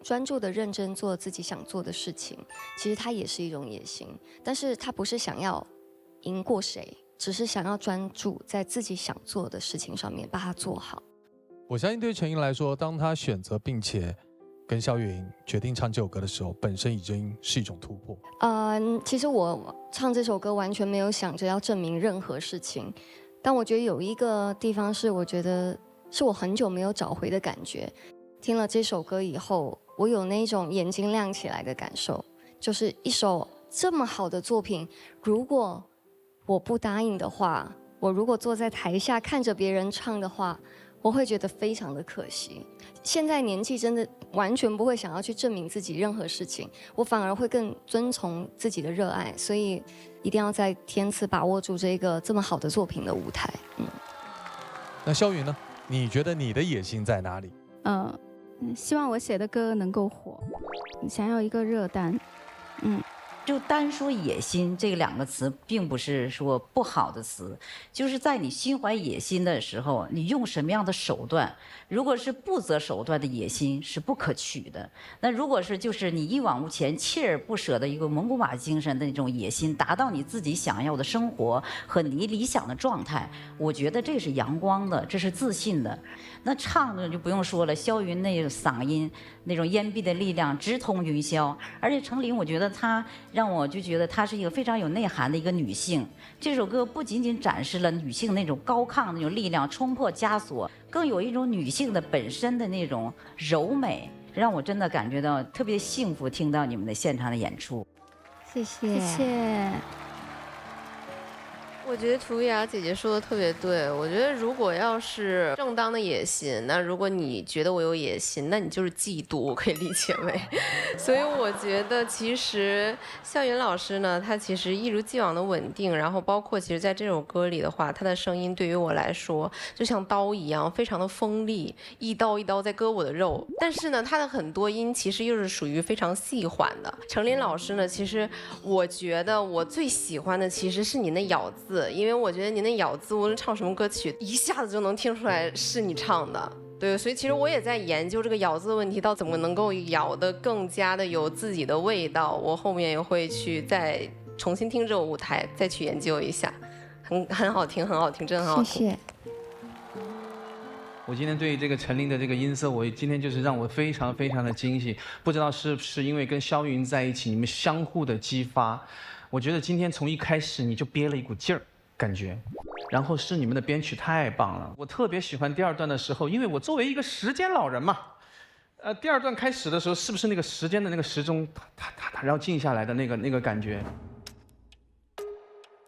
Speaker 3: 专注的认真做自己想做的事情，其实它也是一种野心，但是它不是想要赢过谁，只是想要专注在自己想做的事情上面，把它做好。
Speaker 1: 我相信对陈莹来说，当她选择并且跟萧岳莹决定唱这首歌的时候，本身已经是一种突破。
Speaker 3: 其实我唱这首歌完全没有想着要证明任何事情，但我觉得有一个地方是我觉得是我很久没有找回的感觉。听了这首歌以后，我有那种眼睛亮起来的感受，就是一首这么好的作品，如果我不答应的话，我如果坐在台下看着别人唱的话，我会觉得非常的可惜。现在年纪真的完全不会想要去证明自己任何事情，我反而会更遵从自己的热爱，所以一定要在天赐把握住这个这么好的作品的舞台。
Speaker 1: 那萧云呢？你觉得你的野心在哪里？
Speaker 11: 希望我写的歌能够火，想要一个热单。
Speaker 13: 就单说野心这两个词，并不是说不好的词，就是在你心怀野心的时候，你用什么样的手段，如果是不择手段的野心是不可取的。那如果是就是你一往无前、锲而不舍的一个蒙古马精神的那种野心，达到你自己想要的生活和你理想的状态，我觉得这是阳光的，这是自信的。那唱的就不用说了，萧云那种嗓音，那种咽鼻的力量直通云霄，而且程琳，我觉得她让我就觉得她是一个非常有内涵的一个女性。这首歌不仅仅展示了女性那种高亢的那种力量，冲破枷锁，更有一种女性的本身的那种柔美，让我真的感觉到特别幸福。听到你们的现场的演出，
Speaker 11: 谢谢，谢谢。
Speaker 23: 我觉得涂雅姐姐说的特别对，我觉得如果要是正当的野心，那如果你觉得我有野心，那你就是嫉妒，我可以理解为。所以我觉得其实萧云老师呢，他其实一如既往的稳定，然后包括其实在这首歌里的话，他的声音对于我来说就像刀一样，非常的锋利，一刀一刀在割我的肉。但是呢，他的很多音其实又是属于非常细缓的。程琳老师呢，其实我觉得我最喜欢的其实是你那咬字。因为我觉得你那咬字，无论唱什么歌曲，一下子就能听出来是你唱的。对，所以其实我也在研究这个咬字的问题，到怎么能够咬得更加的有自己的味道。我后面也会去再重新听这个舞台，再去研究一下。很好听，很好听，真的很好听。
Speaker 3: 谢谢。
Speaker 5: 我今天对这个陈琳的这个音色，我今天就是让我非常非常的惊喜。不知道是不是因为跟萧云在一起，你们相互的激发。我觉得今天从一开始你就憋了一股劲儿，感觉，然后是你们的编曲太棒了。我特别喜欢第二段的时候，因为我作为一个时间老人嘛，第二段开始的时候，是不是那个时间的那个时钟，它，然后静下来的那个感觉。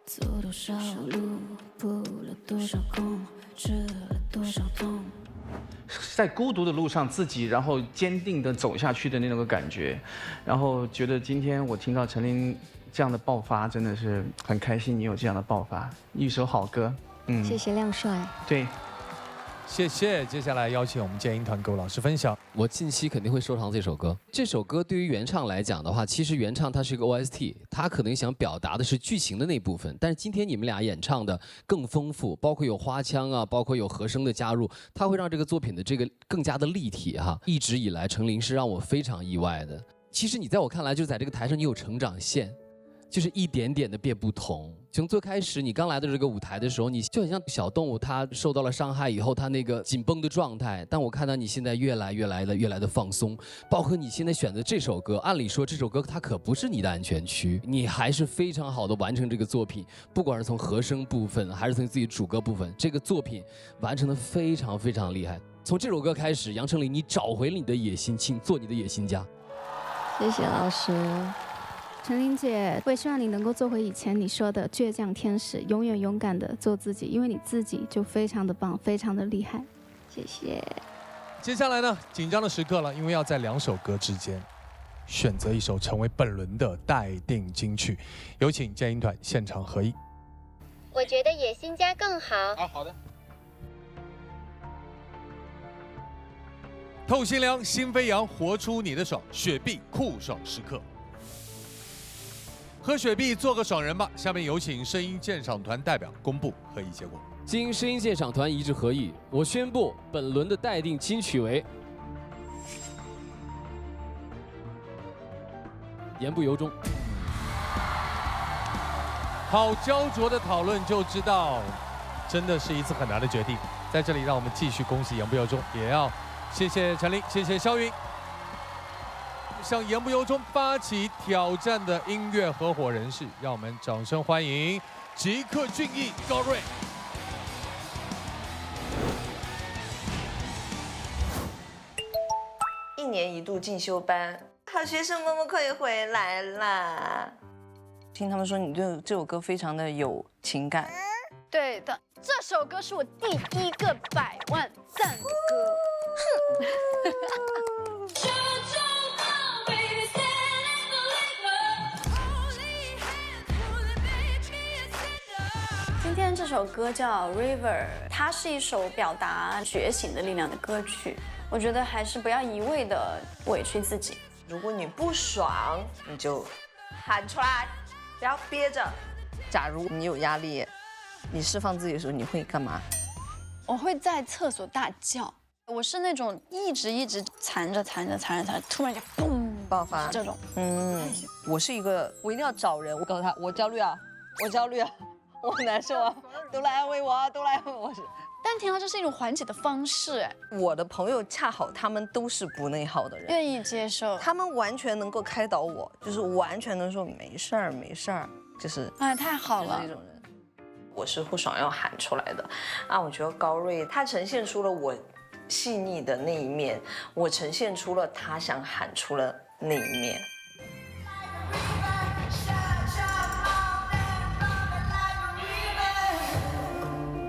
Speaker 9: 走多少路，扑了多少空，吃了多少痛。
Speaker 5: 在孤独的路上，自己然后坚定的走下去的那种感觉，然后觉得今天我听到陈琳这样的爆发，真的是很开心。你有这样的爆发，一首好歌，
Speaker 3: 谢谢亮帅。
Speaker 5: 对，
Speaker 1: 谢谢。接下来邀请我们剑音团各位老师分享。
Speaker 18: 我近期肯定会收藏这首歌。这首歌对于原唱来讲的话，其实原唱它是一个 OST， 它可能想表达的是剧情的那部分。但是今天你们俩演唱的更丰富，包括有花腔啊，包括有和声的加入，它会让这个作品的这个更加的立体哈。一直以来，程琳是让我非常意外的。其实你在我看来，就在这个台上你有成长线。就是一点点的变不同。从最开始你刚来的这个舞台的时候，你就很像小动物，它受到了伤害以后，它那个紧绷的状态。但我看到你现在越来的放松，包括你现在选择这首歌，按理说这首歌它可不是你的安全区，你还是非常好的完成这个作品。不管是从和声部分，还是从自己主歌部分，这个作品完成的非常厉害。从这首歌开始，杨丞琳，你找回了你的野心，请做你的野心家。
Speaker 3: 谢谢老师。
Speaker 11: 程琳姐，我也希望你能够做回以前你说的倔强天使，永远勇敢的做自己，因为你自己就非常的棒，非常的厉害。
Speaker 3: 谢谢。
Speaker 1: 接下来呢，紧张的时刻了，因为要在2首歌之间选择一首成为本轮的待定金曲，有请剑音团现场合一。
Speaker 21: 我觉得野心家更好。
Speaker 1: 好的。透心凉，心飞扬，活出你的爽，雪碧酷爽时刻。喝雪碧，做个爽人吧！下面有请声音鉴赏团代表公布合议结果。
Speaker 18: 经声音鉴赏团一致合议，我宣布本轮的待定金曲为《言不由衷》。
Speaker 1: 好焦灼的讨论就知道，真的是一次很难的决定。在这里，让我们继续恭喜言不由衷，也要谢谢陈琳，谢谢肖云。向言不由衷发起挑战的音乐合伙人是，让我们掌声欢迎吉克隽逸、高瑞。
Speaker 14: 1年1度进修班，好学生默默快回来啦！听他们说你对这首歌非常的有情感。
Speaker 17: 对的，这首歌是我第1个100万赞的歌。今天这首歌叫《River》，它是一首表达觉醒的力量的歌曲。我觉得还是不要一味的委屈自己。
Speaker 14: 如果你不爽，你就喊出来，不要憋着。假如你有压力，你释放自己的时候，你会干嘛？
Speaker 17: 我会在厕所大叫。我是那种一直缠着，突然间嘣
Speaker 14: 爆发
Speaker 17: 这种。
Speaker 14: 我是一个，我一定要找人，我告诉他我焦虑啊，我难受啊，都来安慰我啊，都来安慰我。
Speaker 17: 但听到这是一种缓解的方式，哎，
Speaker 14: 我的朋友恰好他们都是不内耗的人，
Speaker 17: 愿意接受，
Speaker 14: 他们完全能够开导我，就是完全能说没事儿，就是
Speaker 17: 哎，太好了
Speaker 14: 那种人。我是不爽要喊出来的啊！我觉得高瑞他呈现出了我细腻的那一面，我呈现出了他想喊出了那一面。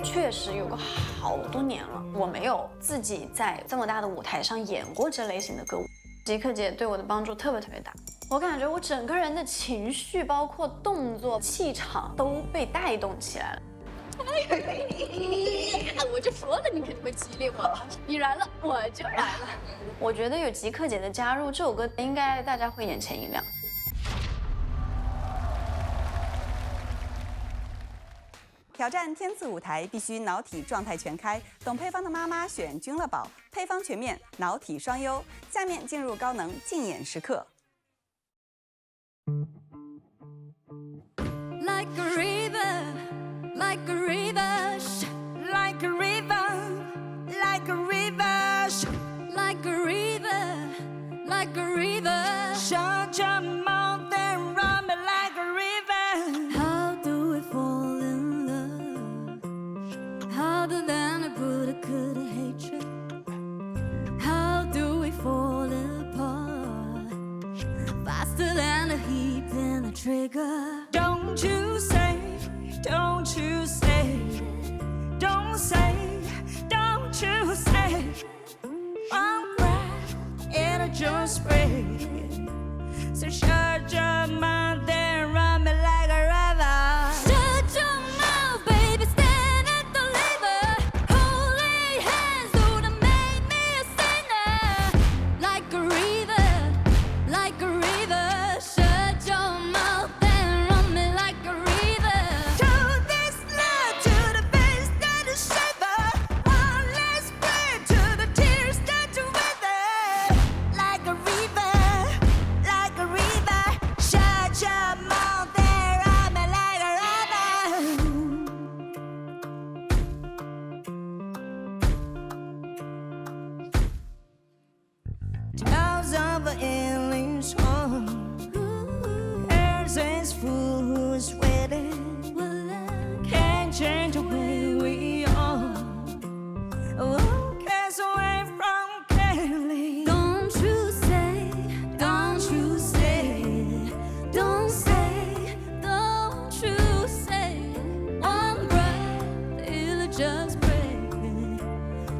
Speaker 17: 确实有个好多年了，我没有自己在这么大的舞台上演过这类型的歌舞。吉克姐对我的帮助特别大，我感觉我整个人的情绪，包括动作、气场都被带动起来了。我就说了，你肯定会激励我，你来了我就来了。我觉得有吉克姐的加入，这首歌应该大家会眼前一亮。
Speaker 8: 挑战天赐舞台必须脑体状态全开，懂配方的妈妈选君乐宝，配方全面，脑体双优。下面进入高能竞演时刻。
Speaker 9: Like a river, like a river, like a river, like a river, like a river, like a river. Shut your mouth and run me like a river. How do we fall in love? Harder than I put a good hatred. How do we fall apart? Faster than a heat in a trigger. Don't you say, don't you say, don't say, don't you say. I'm right in a just spray. So shut your mouth and run me like a river. Shut your mouth, baby, stand and deliver. Holy hell. of an English home. There's this fool who's waiting, can't change the way we are. Who cares away from Kelly? Don't you say, don't you say, don't say, don't you say. One breath, it'll just break.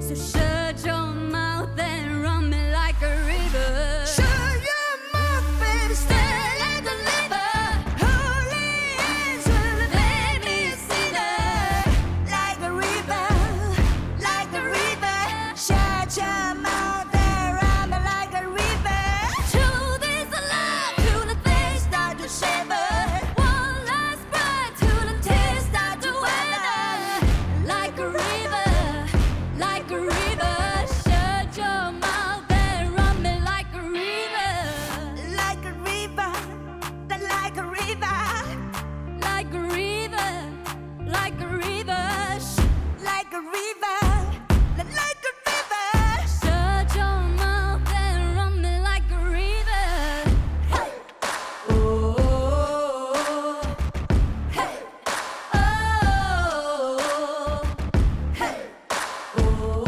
Speaker 9: So shut your mouth and run me like a river. Shut your mouth, baby, stay like a river. Holy angel, make me a sinner. Like a river, like a river. Shut your mouth and run me like a river. Truth is a lie, till the things start to shiver. One last breath, till the tears start to weather. Like a river, like a river. Shut your mouth and run me like a river. Like a river, like a river. Like a river, like a river. Like a river, like a river. Shut your mouth and run me like a river. Hey. Oh, hey. Oh,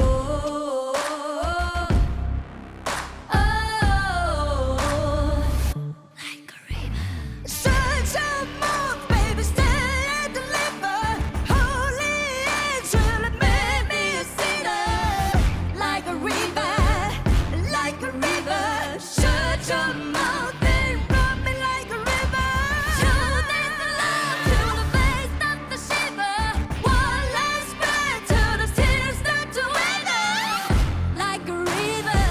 Speaker 9: hey. Shut your mouth, baby, stay and deliver. Holy angel, make me a sinner. Like a river, like a river. Shut your mouth and run me like a river. Truth is a lie, till the face start to shiver. One last breath, till the tears start to wither. Like a river,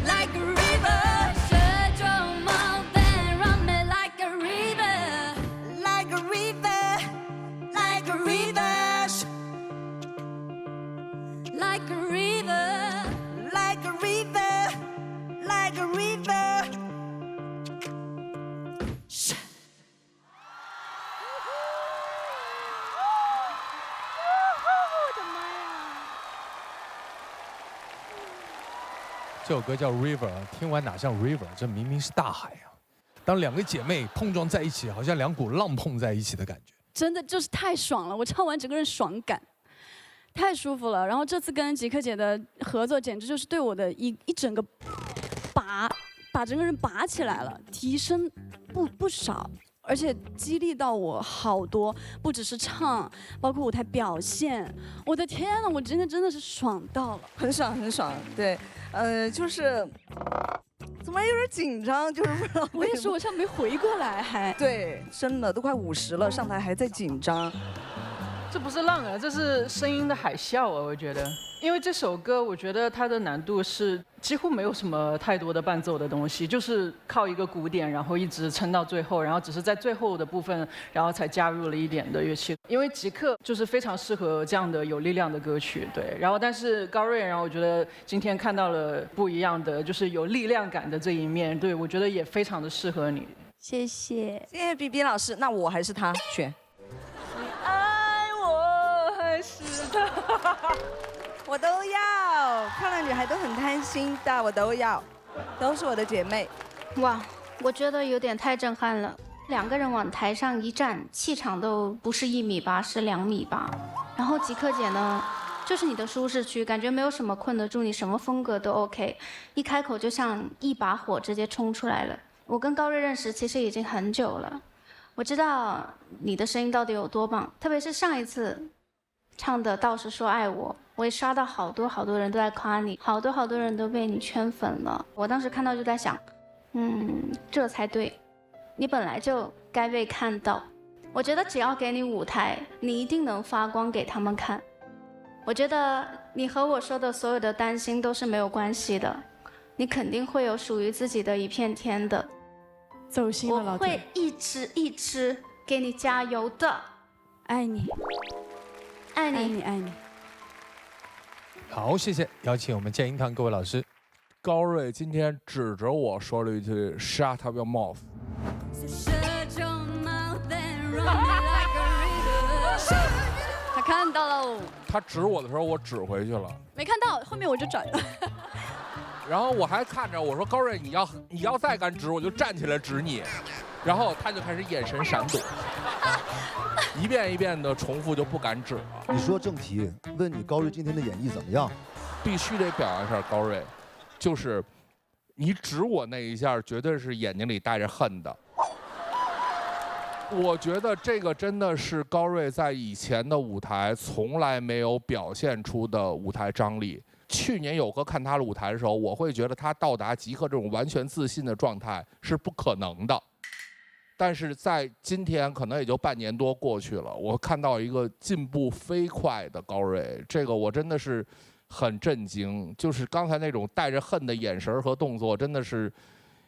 Speaker 9: like a river. Shut your mouth and run me like a river. Like a river, like a river. Like a river, like a river, like a river. Shh.
Speaker 1: 这首歌叫 River， 听完哪像 River， 这明明是大海啊！当两个姐妹碰撞在一起，好像两股浪碰在一起的感觉。
Speaker 4: 真的就是太爽了，我唱完整个人爽感，太舒服了。然后这次跟吉克姐的合作，简直就是对我的一整个把整个人拔起来了，提升不少。而且激励到我好多，不只是唱，包括舞台表现。我的天呐，我真的是爽到了，
Speaker 14: 很爽很爽。对，就是怎么有点紧张，就是不知道。
Speaker 4: 我也是，我像没回过来还。
Speaker 14: 对，真的都快50了，上台还在紧张。
Speaker 20: 这不是浪啊，这是声音的海啸啊！我觉得，因为这首歌，我觉得它的难度是几乎没有什么太多的伴奏的东西，就是靠一个鼓点，然后一直撑到最后，然后只是在最后的部分，然后才加入了一点的乐器。因为吉克就是非常适合这样的有力量的歌曲，对。然后但是高瑞，然后我觉得今天看到了不一样的，就是有力量感的这一面，对我觉得也非常的适合你。
Speaker 4: 谢谢，
Speaker 14: 谢谢 BB 老师。那我还是他选。是的，我都要。漂亮女孩都很贪心的，我都要，都是我的姐妹。
Speaker 11: 哇，我觉得有点太震撼了。2个人往台上一站，气场都不是1米8，是2米8。然后吉克姐呢，就是你的舒适区，感觉没有什么困得住你，什么风格都 OK。一开口就像一把火直接冲出来了。我跟高瑞认识其实已经很久了，我知道你的声音到底有多棒，特别是上一次唱的《道士说爱我》，我也刷到好多人都在夸你，好多人都被你圈粉了。我当时看到就在想，这才对，你本来就该被看到。我觉得只要给你舞台，你一定能发光给他们看。我觉得你和我说的所有的担心都是没有关系的，你肯定会有属于自己的一片天的。
Speaker 4: 走心了，老
Speaker 11: 铁，我会一直给你加油的，
Speaker 4: 爱你。爱你，爱你。
Speaker 1: 好，谢谢，邀请我们建英堂各位老师。
Speaker 16: 高瑞今天指着我说了一句 "Shut up your mouth"。
Speaker 4: 他看到了，
Speaker 16: 他指我的时候，我指回去了。
Speaker 4: 没看到，后面我就转了。
Speaker 16: 然后我还看着我说高瑞，你要再敢指我就站起来指你，然后他就开始眼神闪躲，一遍一遍的重复就不敢指了。
Speaker 10: 你说正题，问你高瑞今天的演绎怎么样？
Speaker 16: 必须得表扬一下高瑞，就是你指我那一下，绝对是眼睛里带着恨的。我觉得这个真的是高瑞在以前的舞台从来没有表现出的舞台张力。去年有个看他的舞台的时候，我会觉得他到达即刻这种完全自信的状态是不可能的。但是在今天可能也就半年多过去了，我看到一个进步飞快的高瑞，这个我真的是很震惊。就是刚才那种带着恨的眼神和动作，真的是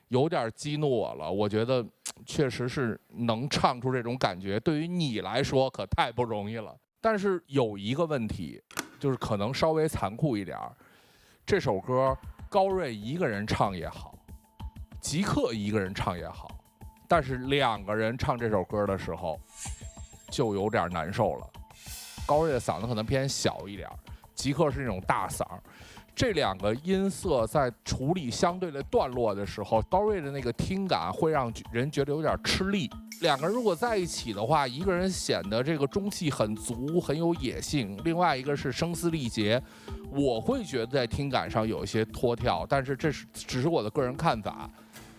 Speaker 16: 有点激怒我了。我觉得确实是能唱出这种感觉，对于你来说可太不容易了。但是有一个问题，就是可能稍微残酷一点，这首歌高瑞一个人唱也好，吉克一个人唱也好，但是2个人唱这首歌的时候就有点难受了。高瑞的嗓子可能偏小一点，吉克是那种大嗓。这2个音色在处理相对的段落的时候，高瑞的那个听感会让人觉得有点吃力。2个人如果在一起的话，一个人显得这个中气很足，很有野性，另外一个是声嘶力竭，我会觉得在听感上有一些脱跳，但是这只是我的个人看法。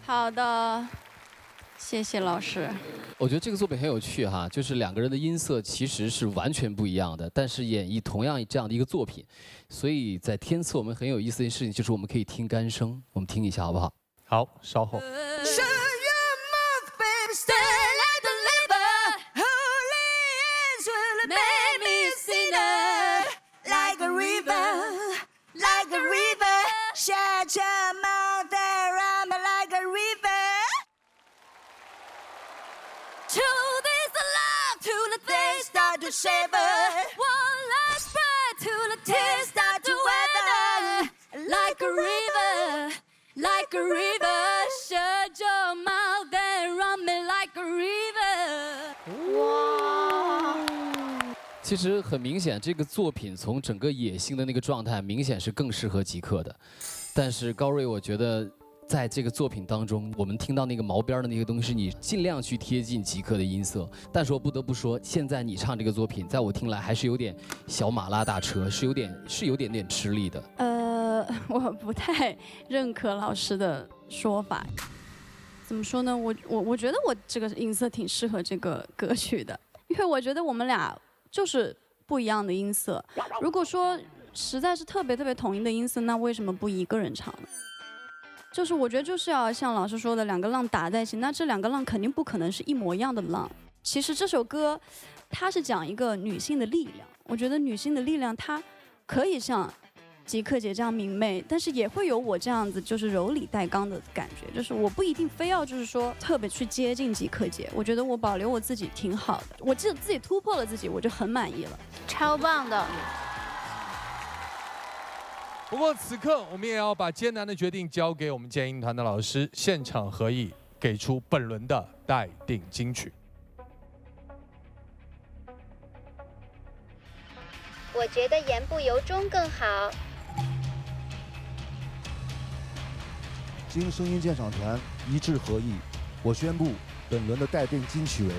Speaker 4: 好的，谢谢老师。
Speaker 18: 我觉得这个作品很有趣哈，就是2个人的音色其实是完全不一样的，但是演绎同样这样的一个作品，所以在天赐我们很有意思的事情就是我们可以听干声，我们听一下好不好？
Speaker 5: 好，稍后。
Speaker 9: Shut your mouth and run me like a river. To this love, to the things start to shiver. One last breath, to the tears start to weather. Like a river, like a river. Shut your mouth and run me like a river.
Speaker 18: 哇！其实很明显，这个作品从整个野性的那个状态，明显是更适合吉克的。但是高瑞，我觉得在这个作品当中，我们听到那个毛边的那个东西，你尽量去贴近吉克的音色。但是我不得不说，现在你唱这个作品，在我听来还是有点小马拉大车，是有点吃力的。
Speaker 4: 我不太认可老师的说法。怎么说呢？我觉得我这个音色挺适合这个歌曲的，因为我觉得我们俩就是不一样的音色。如果说实在是特别统一的音色，那为什么不一个人唱呢？就是我觉得就是要像老师说的，2个浪打在一起，那这2个浪肯定不可能是一模一样的浪。其实这首歌它是讲一个女性的力量，我觉得女性的力量它可以像吉克姐这样明媚，但是也会有我这样子就是柔里带刚的感觉，就是我不一定非要就是说特别去接近吉克姐，我觉得我保留我自己挺好的，我自己突破了自己，我就很满意了，
Speaker 11: 超棒的。
Speaker 1: 不过此刻我们也要把艰难的决定交给我们剑音团的老师，现场合议给出本轮的待定金曲。
Speaker 21: 我觉得言不由衷更好。
Speaker 10: 经声音鉴赏团一致合议，我宣布本轮的待定金曲为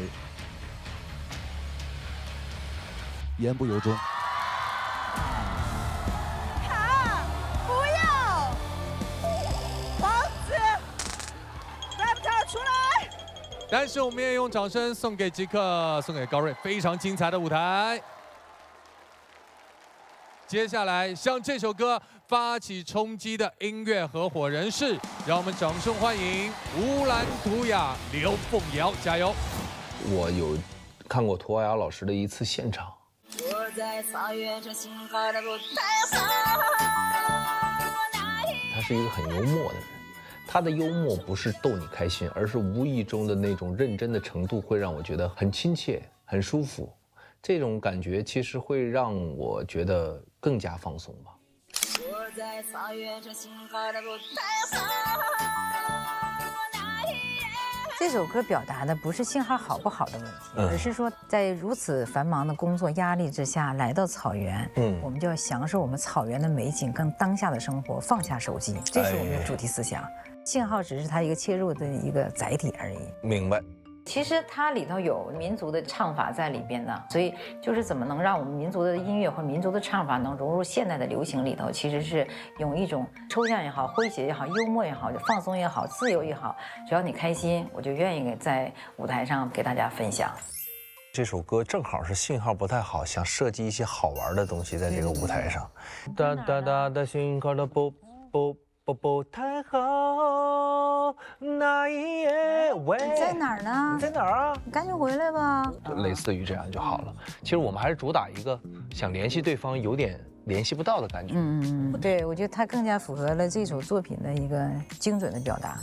Speaker 10: 言不由衷。
Speaker 1: 但是我们也用掌声送给吉克，送给高瑞，非常精彩的舞台。接下来向这首歌发起冲击的音乐合伙人是，让我们掌声欢迎乌兰图雅刘凤瑶，加油！
Speaker 5: 我有看过涂瑶瑶老师的一次现场，
Speaker 9: 我在跨越着心海的路太好。
Speaker 5: 他是一个很幽默的人。他的幽默不是逗你开心，而是无意中的那种认真的程度，会让我觉得很亲切、很舒服。这种感觉其实会让我觉得更加放松吧。
Speaker 9: 我在跨越着心海的路太好。
Speaker 6: 这首歌表达的不是信号好不好的问题，而是说在如此繁忙的工作压力之下来到草原，我们就要享受我们草原的美景，跟当下的生活，放下手机，这是我们的主题思想。信号只是它一个切入的一个载体而已。
Speaker 5: 明白。
Speaker 6: 其实它里头有民族的唱法在里边呢，所以就是怎么能让我们民族的音乐或民族的唱法能融入现代的流行里头，其实是用一种抽象也好、诙谐也好、幽默也好、放松也好、自由也好，只要你开心，我就愿意在舞台上给大家分享。
Speaker 5: 这首歌正好是信号不太好，想设计一些好玩的东西在这个舞台上。哒哒哒的信号的不太好，那一夜喂，
Speaker 6: 你在哪儿呢？
Speaker 5: 你在哪儿啊？
Speaker 6: 你赶紧回来吧。
Speaker 5: 类似于这样就好了。其实我们还是主打一个想联系对方，有点联系不到的感觉。
Speaker 6: 对，我觉得它更加符合了这首作品的一个精准的表达。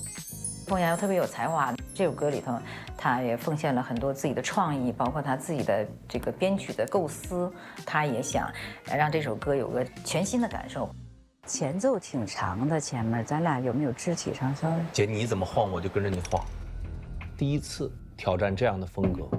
Speaker 6: 凤阳特别有才华，这首歌里头，他也奉献了很多自己的创意，包括他自己的这个编曲的构思，他也想让这首歌有个全新的感受。前奏挺长的，前面咱俩有没有肢体上稍微？
Speaker 5: 姐，你怎么晃我就跟着你晃。第一次挑战这样的风格，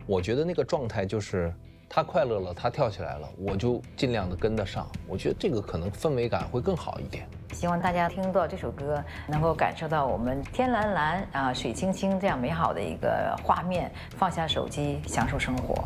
Speaker 5: 我觉得那个状态就是他快乐了，他跳起来了，我就尽量的跟得上。我觉得这个可能氛围感会更好一点。
Speaker 6: 希望大家听到这首歌，能够感受到我们天蓝蓝啊、水清清这样美好的一个画面，放下手机，享受生活。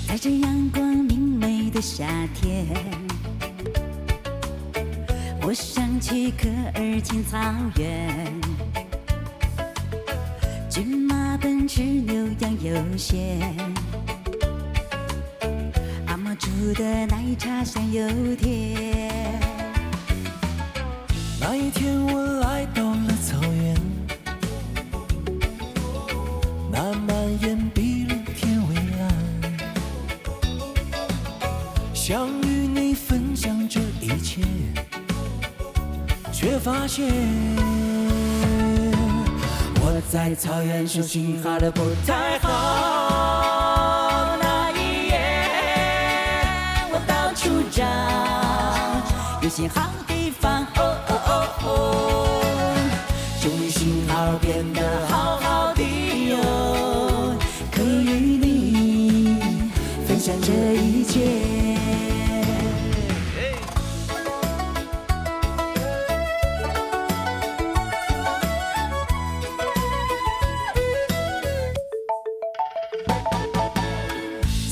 Speaker 9: 带着阳光明媚的夏天，我想去科尔沁草原，骏马奔驰牛羊悠闲，阿嬷煮的奶茶香又甜。
Speaker 12: 那一天我来到了草原，那满眼碧绿天蔚蓝，想与你分享这一切，却发现我在草原上信号的不太好。那一夜我到处找有信号地方，终于信号变得好好的哟，可与你分享这一切。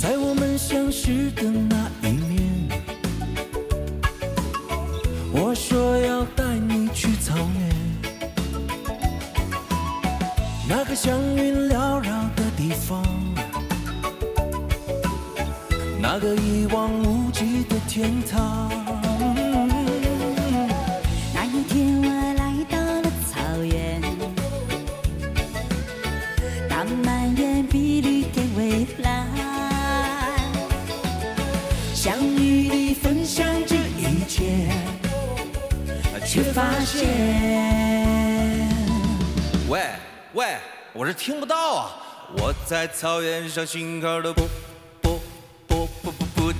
Speaker 12: 在我们相识的那一年，我说要带你去草原，那个祥云缭绕的地方，那个一望无际的天堂。
Speaker 9: 那一天我来到了草原，那满眼碧绿天蔚蓝，
Speaker 12: 想与你分享这一切，却发现喂，我是听不到啊！我在草原上信号都不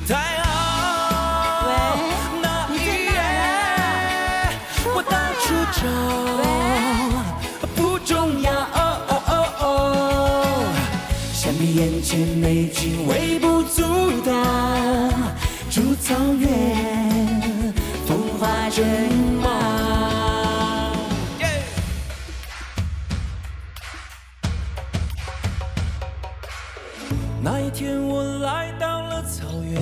Speaker 12: 太好。那一夜我到处找，不重要。相比眼前美景微不足道，住草原风华正茂。那一天我来到了草原，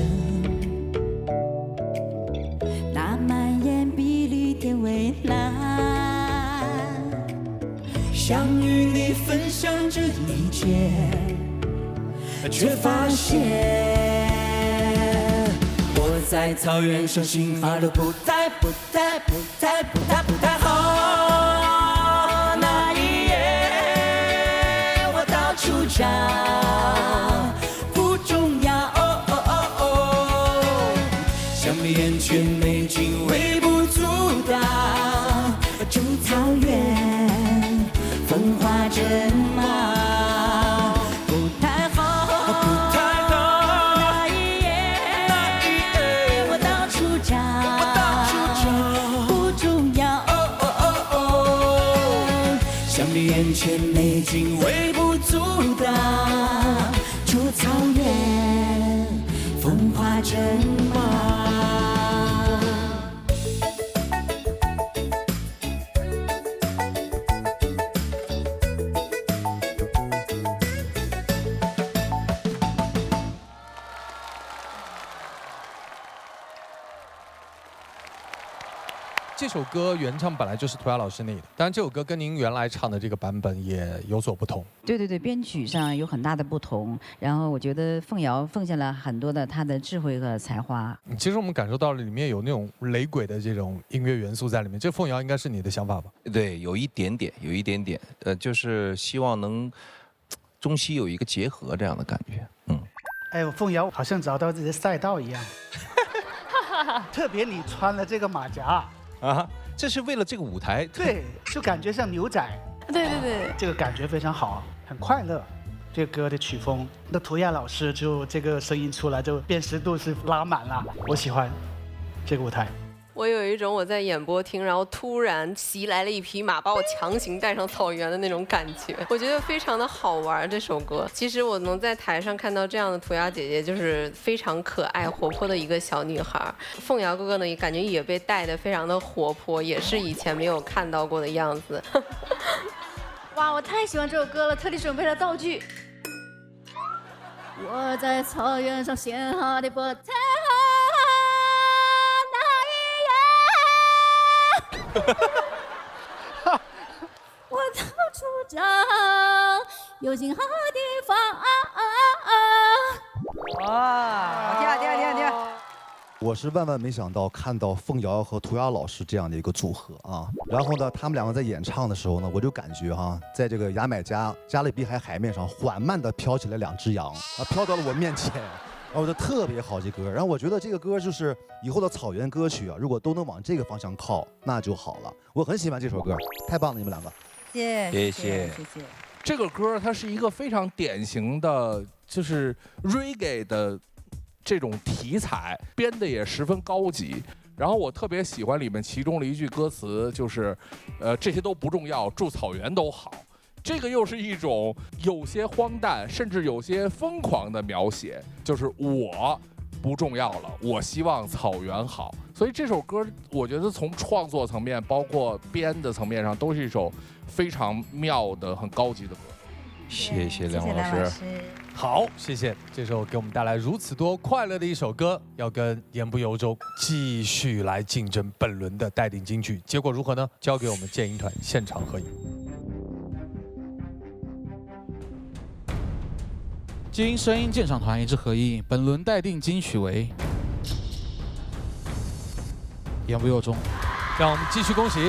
Speaker 9: 那满眼碧绿天蔚蓝，
Speaker 12: 想与你分享这一切，却发现我在草原上信号都不太好。那一美景微不足道。主草原，风华正茂，不太好，不太好。那一夜，我到处找，不重要。相比眼前美景微不足道，主草原，风华正茂。
Speaker 1: 这首歌原唱本来就是涂鸦老师那的，当然这首歌跟您原来唱的这个版本也有所不同。
Speaker 6: 对对对，编曲上有很大的不同，然后我觉得凤瑶奉献了很多的她的智慧和才华。
Speaker 1: 其实我们感受到了里面有那种雷鬼的这种音乐元素在里面，这凤瑶应该是你的想法吧？
Speaker 5: 对，有一点点，就是希望能中西有一个结合这样的感觉。
Speaker 2: 哎，凤瑶好像找到自己的赛道一样，特别你穿了这个马甲。
Speaker 5: 啊，这是为了这个舞台。
Speaker 2: 对，就感觉像牛仔。
Speaker 4: 对对对，
Speaker 2: 这个感觉非常好，很快乐。这个歌的曲风，那涂鸦老师就这个声音出来，就辨识度是拉满了。我喜欢这个舞台。
Speaker 23: 我有一种我在演播厅，然后突然袭来了一匹马，把我强行带上草原的那种感觉，我觉得非常的好玩。这首歌，其实我能在台上看到这样的涂鸦姐姐，就是非常可爱活泼的一个小女孩。凤瑶哥哥呢，也感觉也被带得非常的活泼，也是以前没有看到过的样子。
Speaker 11: 哇，我太喜欢这首歌了，特地准备了道具。我在草原上写好的波台。我到处找有信号的地方。
Speaker 6: 哇，听啊！
Speaker 10: 我是万万没想到看到凤瑶和涂鸦老师这样的一个组合啊。然后呢，他们两个在演唱的时候呢，我就感觉在这个牙买加加勒比海海面上缓慢地飘起来两只羊啊，飘到了我面前。然后我就特别好这歌，然后我觉得这个歌就是以后的草原歌曲啊，如果都能往这个方向靠，那就好了。我很喜欢这首歌，太棒了，你们两个。
Speaker 6: 谢谢。
Speaker 16: 这个歌它是一个非常典型的，就是 reggae 的这种题材，编的也十分高级。然后我特别喜欢里面其中的一句歌词，就是这些都不重要，住草原都好。这个又是一种有些荒诞，甚至有些疯狂的描写，就是我不重要了，我希望草原好。所以这首歌，我觉得从创作层面，包括编的层面上，都是一首非常妙的、很高级的歌。
Speaker 5: 谢谢梁老师。
Speaker 1: 好，谢谢。这首给我们带来如此多快乐的一首歌，要跟言不由衷继续来竞争本轮的待定金曲，结果如何呢？交给我们剑鹰团现场合影。
Speaker 15: 金鹰声音鉴赏团一致合议，本轮待定金曲为言不由衷。
Speaker 1: 让我们继续恭喜，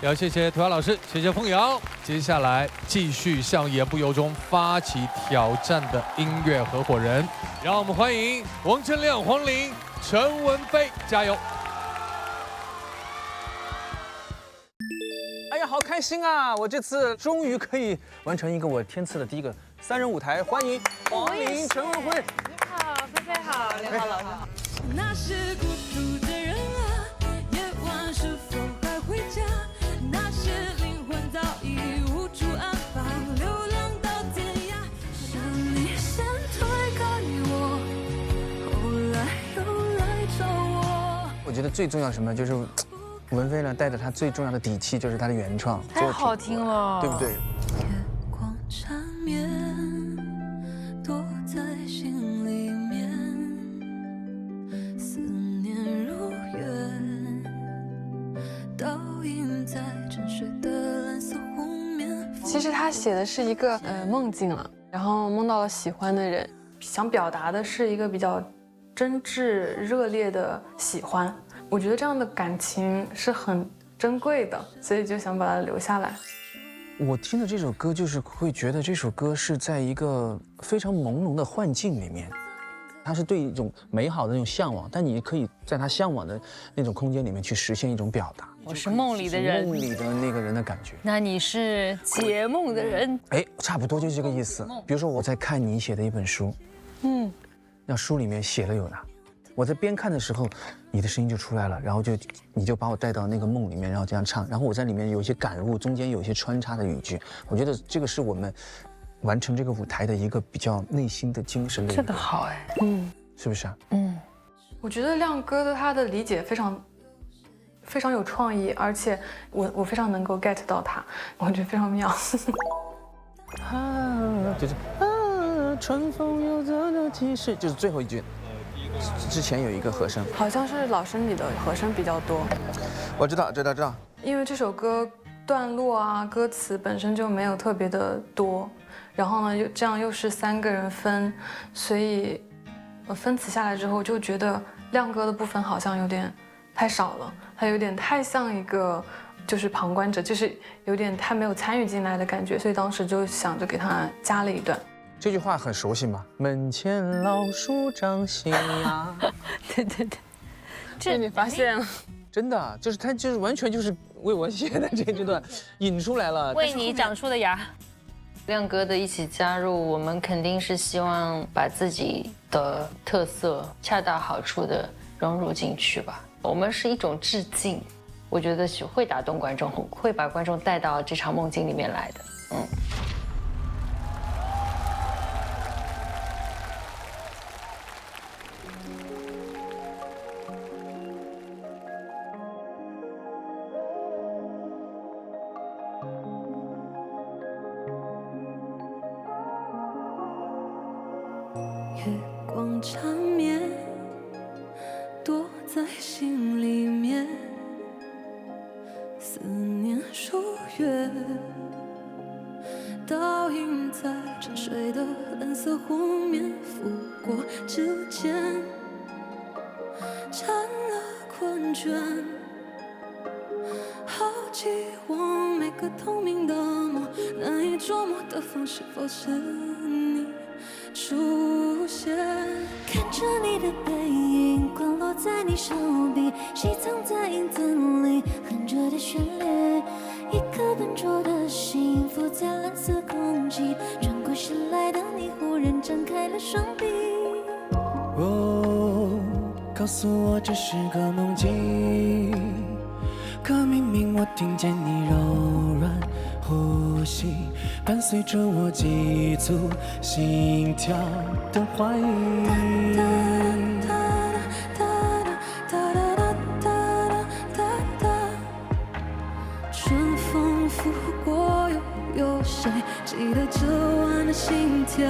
Speaker 1: 也要谢谢涂鸦老师，谢谢凤瑶。接下来继续向言不由衷发起挑战的音乐合伙人，让我们欢迎王铮亮、黄龄、陈文飞，加油！
Speaker 19: 哎呀，好开心啊！我这次终于可以完成一个我天赐的第一个3人舞台，欢迎黄龄、陈文辉。
Speaker 23: 你好，菲菲好，梁老师好。
Speaker 9: 那是孤独的人啊，夜晚是否还回家？那些灵魂早已无处安放，流浪到天涯。是你先推开我，后来又来找我。
Speaker 19: 我觉得最重要什么，就是文飞呢带着他最重要的底气，就是他的原创，
Speaker 14: 太好听了，
Speaker 19: 对不对？
Speaker 9: 光缠绵，躲在心里面，思念如愿，倒映在沉睡的蓝色湖面。
Speaker 24: 其实他写的是一个梦境了，然后梦到了喜欢的人，想表达的是一个比较真挚热烈的喜欢。我觉得这样的感情是很珍贵的，所以就想把它留下来。
Speaker 19: 我听的这首歌，就是会觉得这首歌是在一个非常朦胧的幻境里面，它是对一种美好的那种向往，但你可以在他向往的那种空间里面去实现一种表达。
Speaker 3: 我是梦里的人，
Speaker 19: 梦里的那个人的感觉。
Speaker 3: 那你是解梦的人？
Speaker 19: 哎，差不多就是这个意思。比如说我在看你写的一本书，那书里面写了有哪？我在边看的时候，你的声音就出来了，然后你就把我带到那个梦里面，然后这样唱，然后我在里面有一些感悟，中间有一些穿插的语句，我觉得这个是我们完成这个舞台的一个比较内心的精神的。
Speaker 24: 这个好哎，
Speaker 19: 是不是啊？
Speaker 24: 我觉得亮哥的他的理解非常有创意，而且我非常能够 get 到他，我觉得非常妙。
Speaker 19: 就是春风有着的提示，就是最后一句。之前有一个和声，
Speaker 24: 好像是老生里的和声比较多。
Speaker 19: 我知道。
Speaker 24: 因为这首歌段落啊，歌词本身就没有特别的多，然后呢，这样又是3个人分，所以我分词下来之后就觉得亮哥的部分好像有点太少了，他有点太像一个就是旁观者，就是有点太没有参与进来的感觉，所以当时就想着给他加了一段。
Speaker 19: 这句话很熟悉吗？门前老树长新芽。
Speaker 3: 对，这你发现了？
Speaker 19: 真的，就是他就是完全就是为我写的这段引出来了，
Speaker 3: 为你长出的芽。
Speaker 7: 亮哥的一起加入，我们肯定是希望把自己的特色恰到好处的融入进去吧。我们是一种致敬，我觉得是会打动观众，会把观众带到这场梦境里面来的。
Speaker 9: 月光缠绵，躲在心里面，思念如月，倒映在沉睡的蓝色湖面，拂过指尖，沾了困倦，好奇望每个透明的梦，难以捉摸的风是否是你出现？看着你的背影，光落在你手臂，谁藏在影子里哼着的旋律？一颗笨拙的心浮在蓝色空气，转过身来的你忽然张开了双臂。
Speaker 12: 告诉我这是个梦境，可明明我听见你柔软呼吸，伴随着我急促心跳的怀疑。
Speaker 9: 春风拂过，又有谁记得这晚的心跳？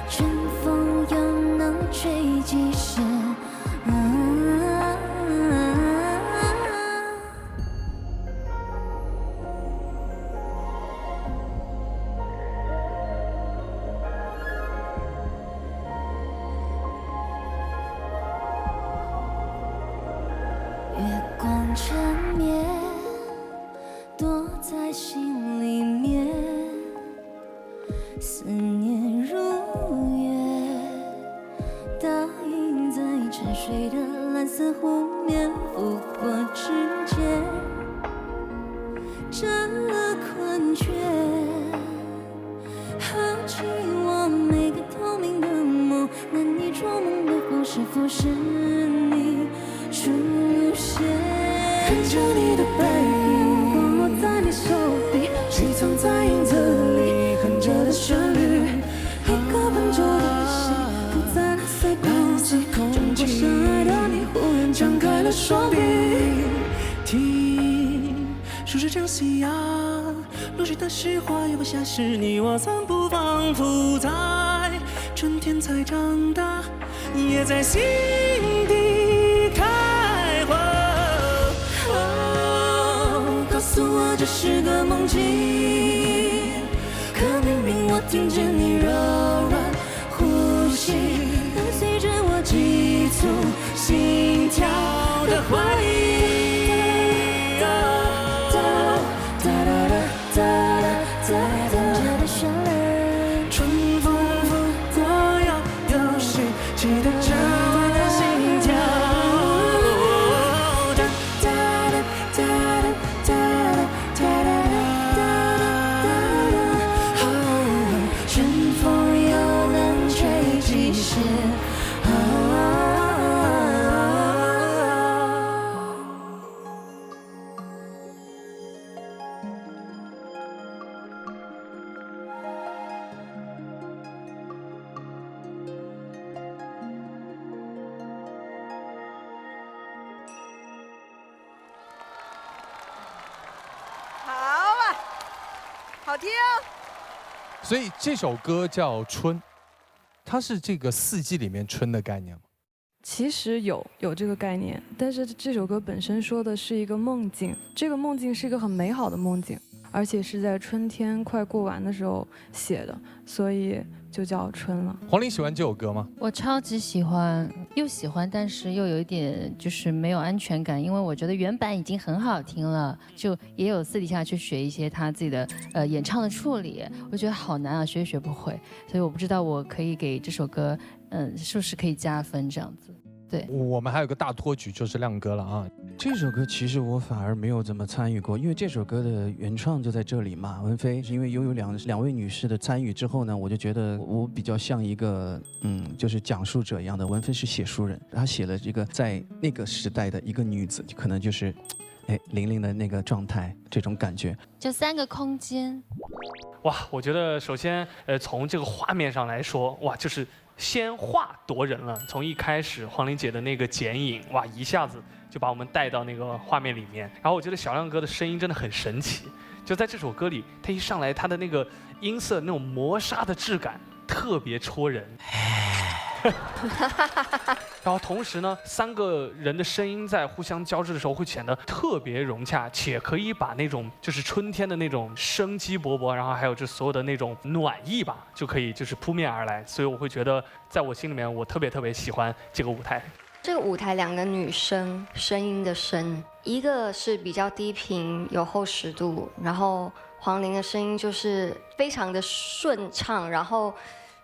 Speaker 9: 春风又能吹几时？月光缠绵，躲在心里面，思念如月，倒映在沉睡的蓝色湖面，拂过指尖，沾了困倦，好奇望每个透明的梦，难以捉摸的风是否是你出现？
Speaker 12: 看着你的背影，
Speaker 9: 光落在你手臂，
Speaker 12: 谁藏在影子里哼着的旋律？
Speaker 9: 一颗笨拙的心浮在蓝色空气，转过身来的你忽然张开了双臂。
Speaker 12: 听，数着朝夕阳，落水的时花，月光下是你我散步，仿佛在春天才长大，也在心底开花。
Speaker 9: 告诉我这是个梦境，可明明我听见你柔软呼吸，伴随着我急促心跳的怀疑。
Speaker 14: 好听。
Speaker 1: 所以这首歌叫《春》，它是这个四季里面春的概念吗？
Speaker 24: 其实有这个概念，但是这首歌本身说的是一个梦境，这个梦境是一个很美好的梦境，而且是在春天快过完的时候写的，所以就叫春了。
Speaker 1: 黄龄喜欢这首歌吗？
Speaker 8: 我超级喜欢，又喜欢，但是又有一点就是没有安全感，因为我觉得原版已经很好听了，就也有私底下去学一些他自己的演唱的处理，我觉得好难啊，学也学不会，所以我不知道我可以给这首歌，是不是可以加分这样子。对，
Speaker 1: 我们还有个大托举就是亮哥了啊。
Speaker 19: 这首歌其实我反而没有怎么参与过，因为这首歌的原创就在这里嘛。文飞是因为拥有两位女士的参与之后呢，我就觉得我比较像一个就是讲述者一样的。文飞是写书人，她写了这个在那个时代的一个女子，可能就是玲玲的那个状态，这种感觉。
Speaker 8: 就3个空间。
Speaker 13: 哇，我觉得首先从这个画面上来说，哇，就是先画夺人了。从一开始黄龄姐的那个剪影，哇，一下子就把我们带到那个画面里面。然后我觉得小亮哥的声音真的很神奇，就在这首歌里，他一上来他的那个音色那种磨砂的质感特别戳人。然后同时呢，3个人的声音在互相交织的时候会显得特别融洽，且可以把那种就是春天的那种生机勃勃，然后还有这所有的那种暖意吧，就可以就是扑面而来。所以我会觉得，在我心里面，我特别喜欢这个舞台。
Speaker 17: 这个舞台2个女生，声音的声，一个是比较低频有厚实度，然后黄龄的声音就是非常的顺畅，然后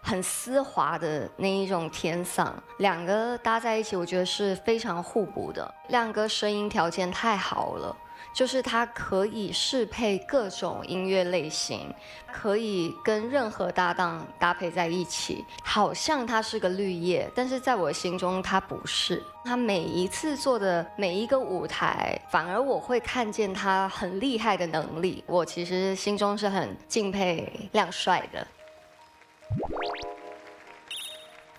Speaker 17: 很丝滑的那一种甜嗓，2个搭在一起，我觉得是非常互补的。亮哥声音条件太好了，就是他可以适配各种音乐类型，可以跟任何搭档搭配在一起，好像他是个绿叶，但是在我心中他不是。他每一次做的每一个舞台，反而我会看见他很厉害的能力，我其实心中是很敬佩亮帅的。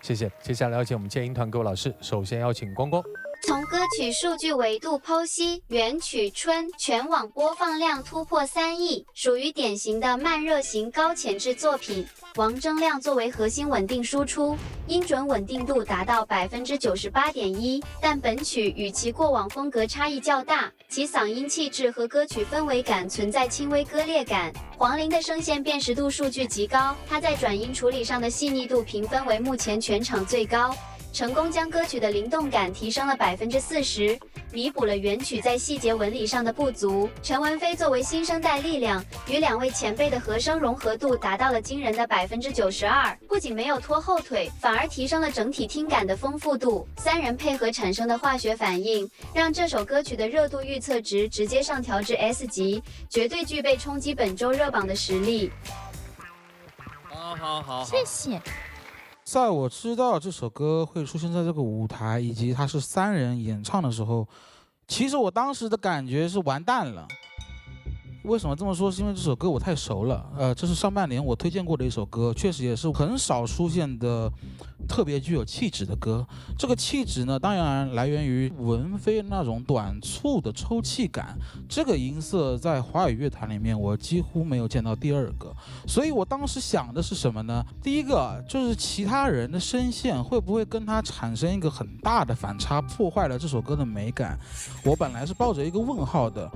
Speaker 1: 谢谢。接下来邀请我们建音团各位老师，首先邀请光光。
Speaker 21: 从歌曲数据维度剖析，原曲《春》全网播放量突破3亿，属于典型的慢热型高潜质作品。王铮亮作为核心稳定输出，音准稳定度达到98.1%，但本曲与其过往风格差异较大，其嗓音气质和歌曲氛围感存在轻微割裂感。黄龄的声线辨识度数据极高，她在转音处理上的细腻度评分为目前全场最高。成功将歌曲的灵动感提升了40%，弥补了原曲在细节纹理上的不足。陈文飞作为新生代力量，与2位前辈的和声融合度达到了惊人的92%，不仅没有拖后腿，反而提升了整体听感的丰富度。3人配合产生的化学反应，让这首歌曲的热度预测值直接上调至 S 级，绝对具备冲击本周热榜的实力。
Speaker 15: 好，
Speaker 8: 谢谢。
Speaker 15: 在我知道这首歌会出现在这个舞台，以及它是3人演唱的时候，其实我当时的感觉是完蛋了。为什么这么说？是因为这首歌我太熟了。这是上半年我推荐过的一首歌，确实也是很少出现的特别具有气质的歌。这个气质呢，当然来源于文飞那种短促的抽气感。这个音色在华语乐坛里面，我几乎没有见到第2个。所以我当时想的是什么呢？第一个就是其他人的声线会不会跟它产生一个很大的反差，破坏了这首歌的美感。我本来是抱着一个问号的。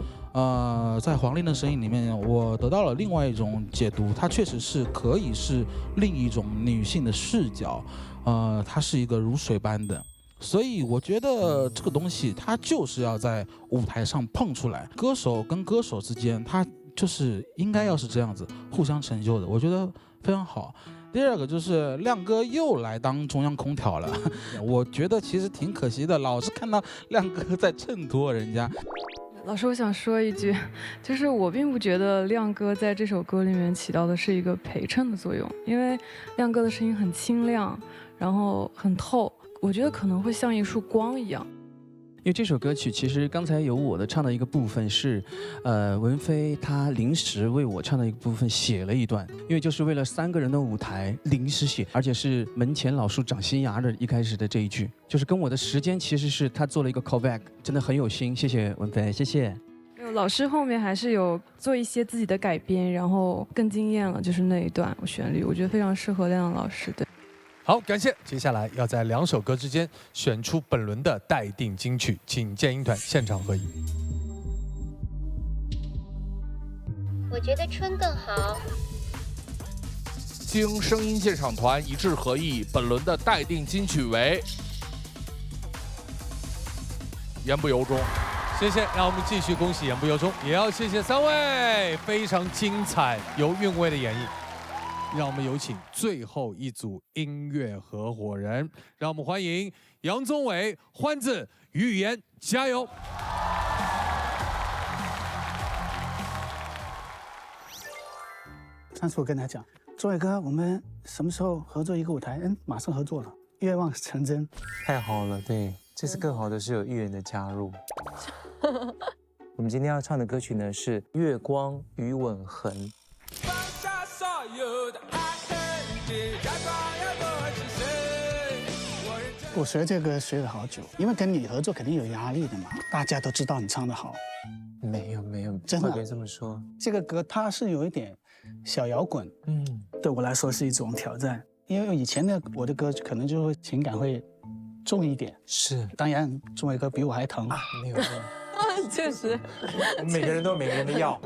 Speaker 15: 在黄龄的声音里面，我得到了另外一种解读，它确实是可以是另一种女性的视角，它是一个如水般的，所以我觉得这个东西它就是要在舞台上碰出来，歌手跟歌手之间，它就是应该要是这样子互相成就的，我觉得非常好。第2个就是亮哥又来当中央空调了，我觉得其实挺可惜的，老是看到亮哥在衬托人家。
Speaker 24: 老师，我想说一句，就是我并不觉得亮哥在这首歌里面起到的是一个陪衬的作用，因为亮哥的声音很清亮，然后很透，我觉得可能会像一束光一样。
Speaker 19: 因为这首歌曲其实刚才有我的唱的一个部分是，文飞他临时为我唱的一个部分写了一段，因为就是为了3个人的舞台临时写，而且是门前老树长新芽的一开始的这一句，就是跟我的时间其实是他做了一个 callback， 真的很有心，谢谢文飞，谢谢。
Speaker 24: 没有老师后面还是有做一些自己的改编，然后更惊艳了，就是那一段旋律，我觉得非常适合亮亮老师的。
Speaker 1: 好，感谢。接下来要在2首歌之间选出本轮的待定金曲，请建音团现场合一。
Speaker 21: 我觉得春更好。
Speaker 16: 经声音鉴赏团一致合议，本轮的待定金曲为《言不由衷》。
Speaker 1: 谢谢，让我们继续恭喜言不由衷，也要谢谢3位非常精彩有韵味的演绎。让我们有请最后一组音乐合伙人，让我们欢迎杨宗纬、欢子、于言，加油！
Speaker 2: 上次我跟他讲，宗纬哥，我们什么时候合作一个舞台？马上合作了，愿望成真。
Speaker 4: 太好了，对，这次更好的是有玉言的加入。我们今天要唱的歌曲呢是《月光与吻痕》。
Speaker 2: 我学这个学了好久，因为跟你合作肯定有压力的嘛，大家都知道你唱得好。
Speaker 4: 没有，
Speaker 2: 真的
Speaker 4: 别这么说。
Speaker 2: 这个歌它是有一点小摇滚，对我来说是一种挑战，因为以前的我的歌可能就会情感会重一点。
Speaker 4: 是，
Speaker 2: 当然宗纬哥比我还疼。
Speaker 4: 没有。
Speaker 24: 确实，
Speaker 4: 每个人都有每个人的药，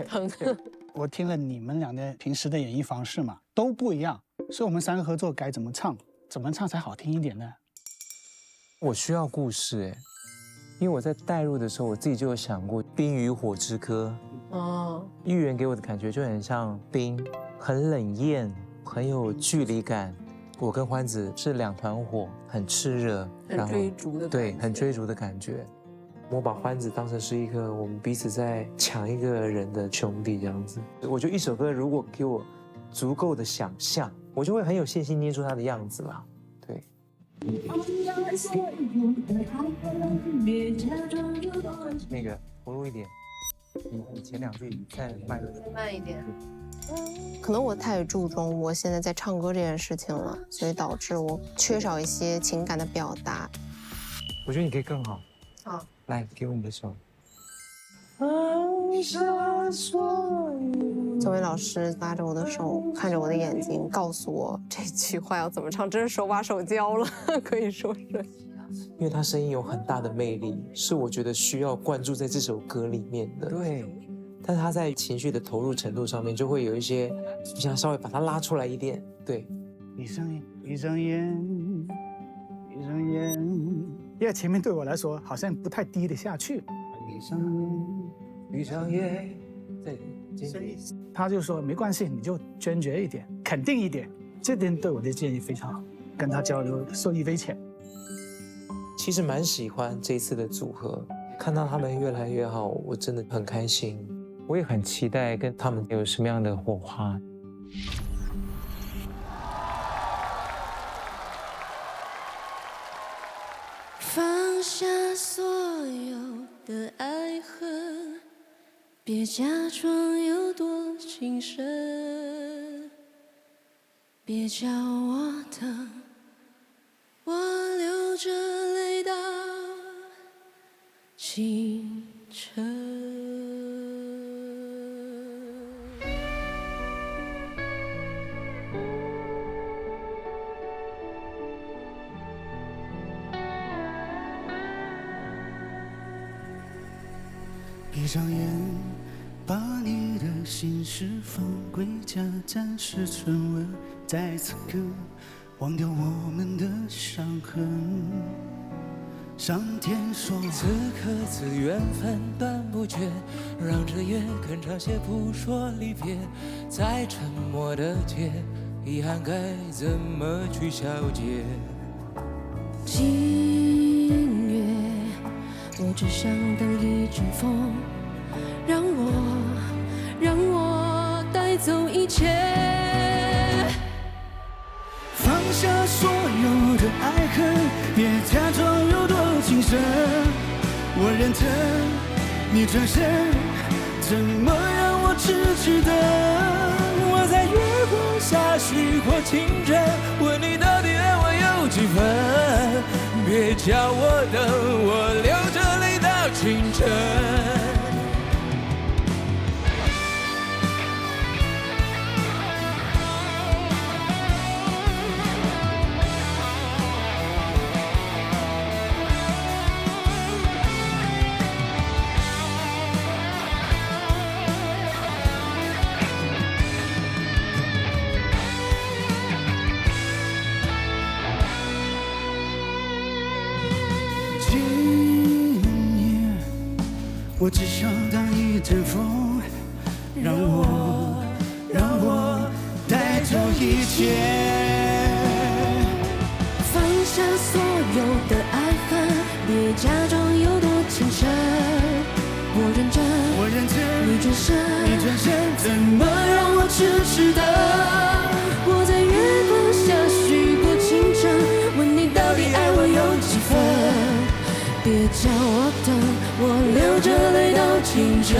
Speaker 24: 很疼。
Speaker 2: 我听了你们俩的平时的演绎方式嘛，都不一样，所以我们3个合作该怎么唱才好听一点呢？
Speaker 4: 我需要故事因为我在带入的时候，我自己就有想过《冰与火之歌》。玉言给我的感觉就很像冰，很冷艳，很有距离感。我跟欢子是2团火，很炽热，
Speaker 24: 很追逐的，
Speaker 4: 对，很追逐的感觉。我把欢子当成是一个我们彼此在抢一个人的兄弟这样子。我觉得一首歌如果给我足够的想象，我就会很有信心捏出他的样子嘛。对。那个活络一点，你前2句再慢
Speaker 24: 一点。
Speaker 23: 可能我太注重我现在在唱歌这件事情了，所以导致我缺少一些情感的表达。
Speaker 4: 我觉得你可以更好。
Speaker 23: 好，
Speaker 4: 来，给我你的手。
Speaker 23: 宗纬老师拉着我的手，看着我的眼睛，告诉我这句话要怎么唱，真是手把手教了，可以说是。
Speaker 4: 因为他声音有很大的魅力，是我觉得需要灌注在这首歌里面的。对。但是他在情绪的投入程度上面，就会有一些，你想稍微把它拉出来一点。对。
Speaker 2: 闭上眼，闭上眼，闭上眼。因为前面对我来说好像不太低得下去。闭上眼，他就说没关系，你就坚决一点，肯定一点。这点对我的建议非常好，跟他交流受益匪浅。
Speaker 4: 其实蛮喜欢这次的组合，看到他们越来越好，我真的很开心。我也很期待跟他们有什么样的火花。
Speaker 9: 放下所有的爱恨，别假装有多情深，别叫我等，我流着泪到清晨。
Speaker 2: 闭上眼，把你的心事放归家，暂时沉稳，在此刻忘掉我们的伤痕。上天说，
Speaker 4: 此刻此缘分断不绝，让这夜更长些，不说离别，在沉默的街，遗憾该怎么去消解？
Speaker 9: 今夜，我只想等一阵风，让我带走一切。
Speaker 2: 放下所有的爱恨，别假装有多情深。我认真，你转身，怎么让我痴痴等？
Speaker 4: 我在月光下许过情真，问你到底爱我有几分？别叫我等，我流着泪到清晨。
Speaker 12: 一切，
Speaker 9: 放下所有的爱恨，别假装有多虔诚。我认真，
Speaker 12: 我认真，
Speaker 9: 你转身，
Speaker 12: 你转身，怎么让我痴痴的？
Speaker 9: 我在月光下许过清晨，问你到底爱我有几分？别叫我等，我流着泪到清晨。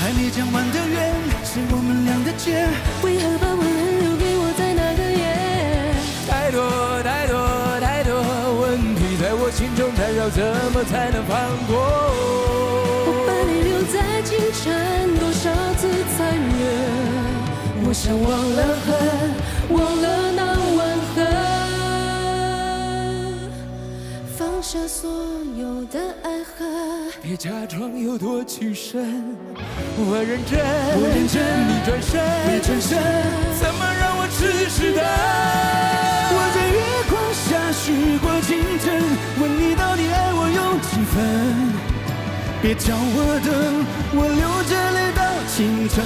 Speaker 12: 还没讲完的缘，是我们俩的结，
Speaker 9: 为何把吻痕留给我在那个夜？
Speaker 12: 太多太多太多问题在我心中缠绕，怎么才能放过？
Speaker 9: 我把你留在清晨，多少次残忍？我想忘了恨，忘了那吻痕，放下所有的爱恨，
Speaker 12: 别假装有多情深。我认真，我认真，你转身，你转身，怎么让我痴痴的？我在月光下许过清晨，问你到底爱我有几分？别叫我等，我流着泪到清晨。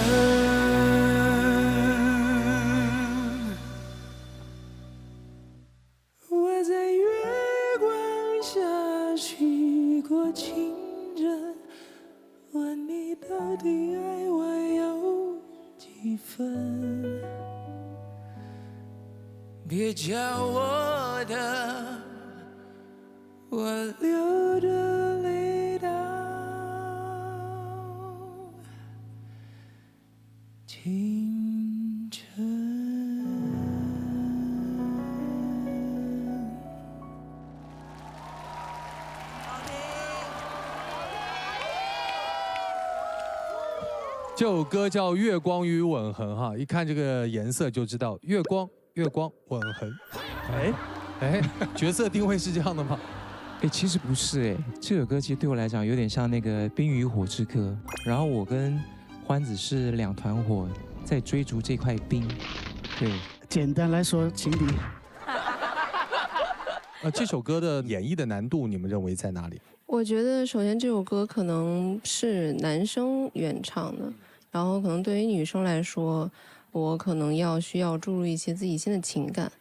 Speaker 12: 我在月光下许过清晨，问你到底爱我有几分？别叫我等，我流着泪到清晨。
Speaker 1: 这首歌叫《月光与吻痕》哈，一看这个颜色就知道月光，月光吻痕。哎，角色定位是这样的吗？
Speaker 4: 哎，其实不是哎，这首歌其实对我来讲有点像那个《冰与火之歌》，然后我跟欢子是两团火在追逐这块冰。对，
Speaker 2: 简单来说，情敌。
Speaker 1: 这首歌的演绎的难度，你们认为在哪里？
Speaker 24: 我觉得首先这首歌可能是男生原唱的，然后可能对于女生来说，我可能需要注入一些自己新的情感。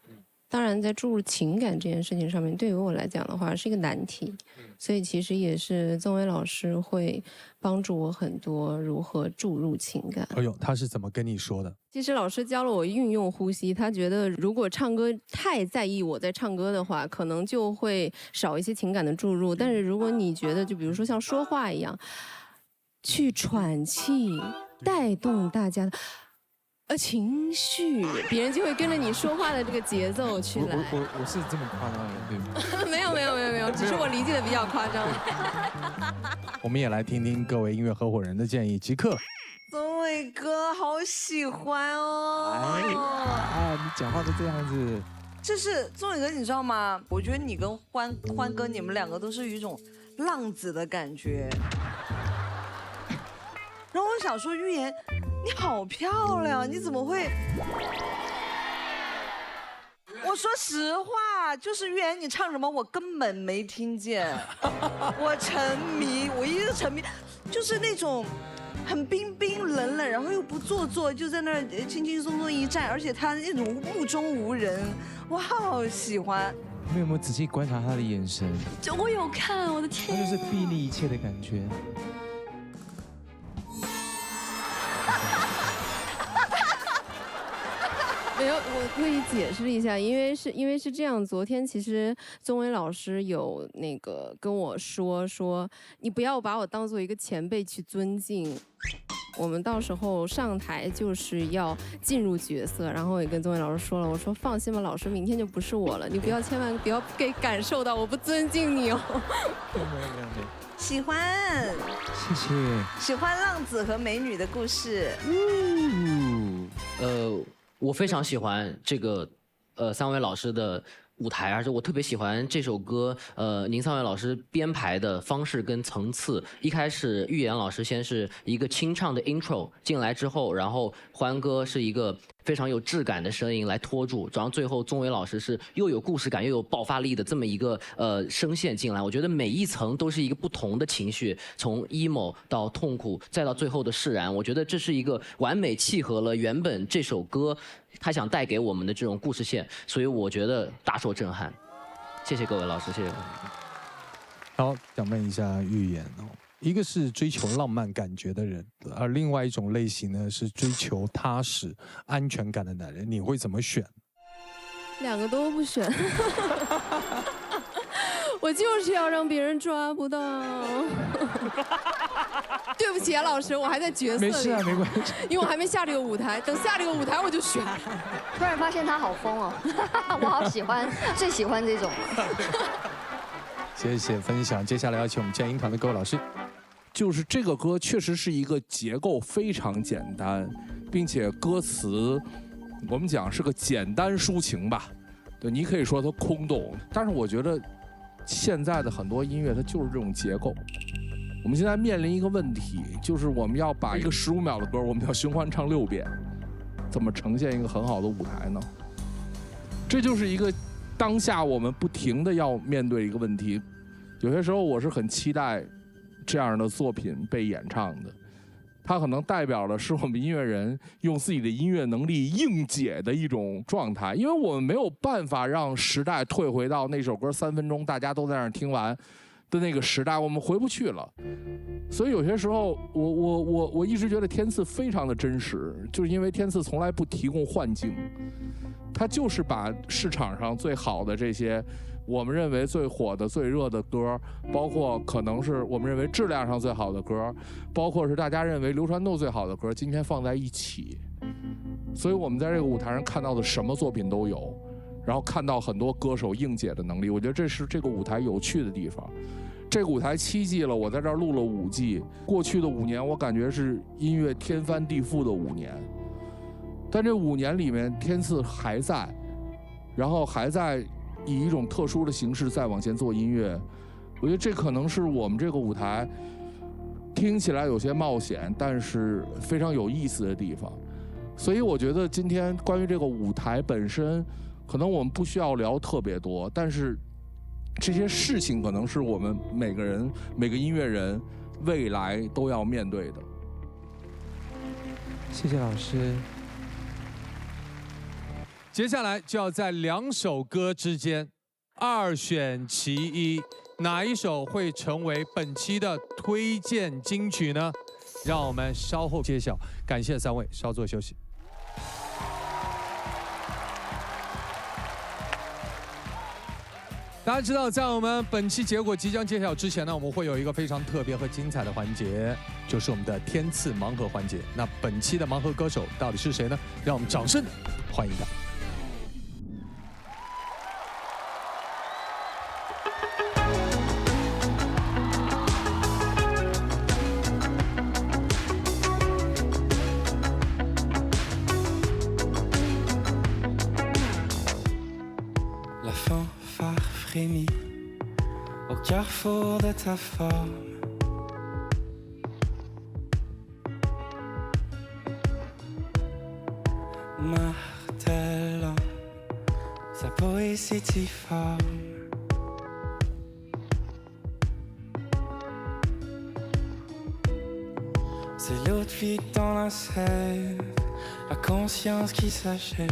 Speaker 24: 当然，在注入情感这件事情上面，对于我来讲的话是一个难题，所以其实也是曾伟老师会帮助我很多如何注入情感。
Speaker 1: 哎呦，他是怎么跟你说的？
Speaker 24: 其实老师教了我运用呼吸，他觉得如果唱歌太在意我在唱歌的话，可能就会少一些情感的注入。但是如果你觉得就比如说像说话一样，去喘气，带动大家的情绪，别人就会跟着你说话的这个节奏去来。
Speaker 4: 我是这么夸张的人，对吗？
Speaker 24: 没有，只是我理解的比较夸张。
Speaker 1: 我们也来听听各位音乐合伙人的建议。即刻，
Speaker 14: 宗伟哥好喜欢哦！
Speaker 4: 哎，你讲话都这样子。
Speaker 14: 就是宗伟哥，你知道吗？我觉得你跟欢哥，你们两个都是有一种浪子的感觉。然后我想说，玉妍，你好漂亮，你怎么会？我说实话，就是玉妍，你唱什么我根本没听见，我沉迷，我一直沉迷，就是那种很冰冰冷冷，然后又不做作，就在那儿轻轻松松一站，而且他那种目中无人，我好喜欢。
Speaker 4: 你有没有仔细观察他的眼神？
Speaker 9: 我有看，我的天，
Speaker 4: 他就是睥睨一切的感觉。
Speaker 24: 没有，我可以解释一下，因为是这样，昨天其实宗伟老师有那个跟我说，你不要把我当做一个前辈去尊敬，我们到时候上台就是要进入角色，然后我也跟宗伟老师说了，我说放心吧，老师明天就不是我了，你千万不要给感受到我不尊敬你哦。
Speaker 4: 没有。
Speaker 14: 喜欢，
Speaker 4: 谢谢。
Speaker 14: 喜欢浪子和美女的故事。
Speaker 11: 我非常喜欢这个三位老师的舞台，而且我特别喜欢这首歌，宁三位老师编排的方式跟层次。一开始玉妍老师先是一个清唱的 intro 进来之后，然后欢哥是一个非常有质感的声音来拖住，然后最后钟伟老师是又有故事感又有爆发力的这么一个声线进来，我觉得每一层都是一个不同的情绪，从 emo 到痛苦，再到最后的释然，我觉得这是一个完美契合了原本这首歌他想带给我们的这种故事线，所以我觉得大受震撼。谢谢各位老师，谢谢。
Speaker 1: 好，想问一下预言哦。一个是追求浪漫感觉的人，而另外一种类型呢是追求踏实、安全感的男人，你会怎么选？
Speaker 10: 两个都不选，我就是要让别人抓不到。对不起啊，老师，我还在角色里。
Speaker 1: 没事啊，没关系。
Speaker 10: 因为我还没下这个舞台，等下这个舞台我就选。
Speaker 17: 突然发现他好疯哦，我好喜欢，最喜欢这种了。
Speaker 1: 谢谢分享，接下来要请我们建音团的各位老师。
Speaker 16: 就是这个歌确实是一个结构非常简单，并且歌词我们讲是个简单抒情吧，对，你可以说它空洞，但是我觉得现在的很多音乐它就是这种结构。我们现在面临一个问题，就是我们要把一个15秒的歌，我们要循环唱6遍，怎么呈现一个很好的舞台呢？这就是一个当下我们不停的要面对一个问题。有些时候我是很期待这样的作品被演唱的，它可能代表的是我们音乐人用自己的音乐能力应解的一种状态，因为我们没有办法让时代退回到那首歌3分钟大家都在那儿听完的那个时代，我们回不去了。所以有些时候我一直觉得天赐非常的真实，就是因为天赐从来不提供幻境，他就是把市场上最好的这些我们认为最火的最热的歌，包括可能是我们认为质量上最好的歌，包括是大家认为流传度最好的歌，今天放在一起。所以我们在这个舞台上看到的什么作品都有，然后看到很多歌手应解的能力，我觉得这是这个舞台有趣的地方。这个舞台7季了，我在这儿录了5季，过去的5年我感觉是音乐天翻地覆的5年，但这5年里面天赐还在，然后还在以一种特殊的形式再往前做音乐，我觉得这可能是我们这个舞台听起来有些冒险，但是非常有意思的地方。所以我觉得今天关于这个舞台本身，可能我们不需要聊特别多，但是这些事情可能是我们每个人、每个音乐人未来都要面对的。
Speaker 4: 谢谢老师。
Speaker 1: 接下来就要在2首歌之间2选其一，哪一首会成为本期的推荐金曲呢？让我们稍后揭晓。感谢3位，稍作休息。大家知道，在我们本期结果即将揭晓之前呢，我们会有一个非常特别和精彩的环节，就是我们的天赐盲盒环节。那本期的盲盒歌手到底是谁呢？让我们掌声欢迎他。
Speaker 18: Au carrefour de ta forme, martelant sa poésie difforme. C'est l'eau de vie dans la sève, la conscience qui s'achève.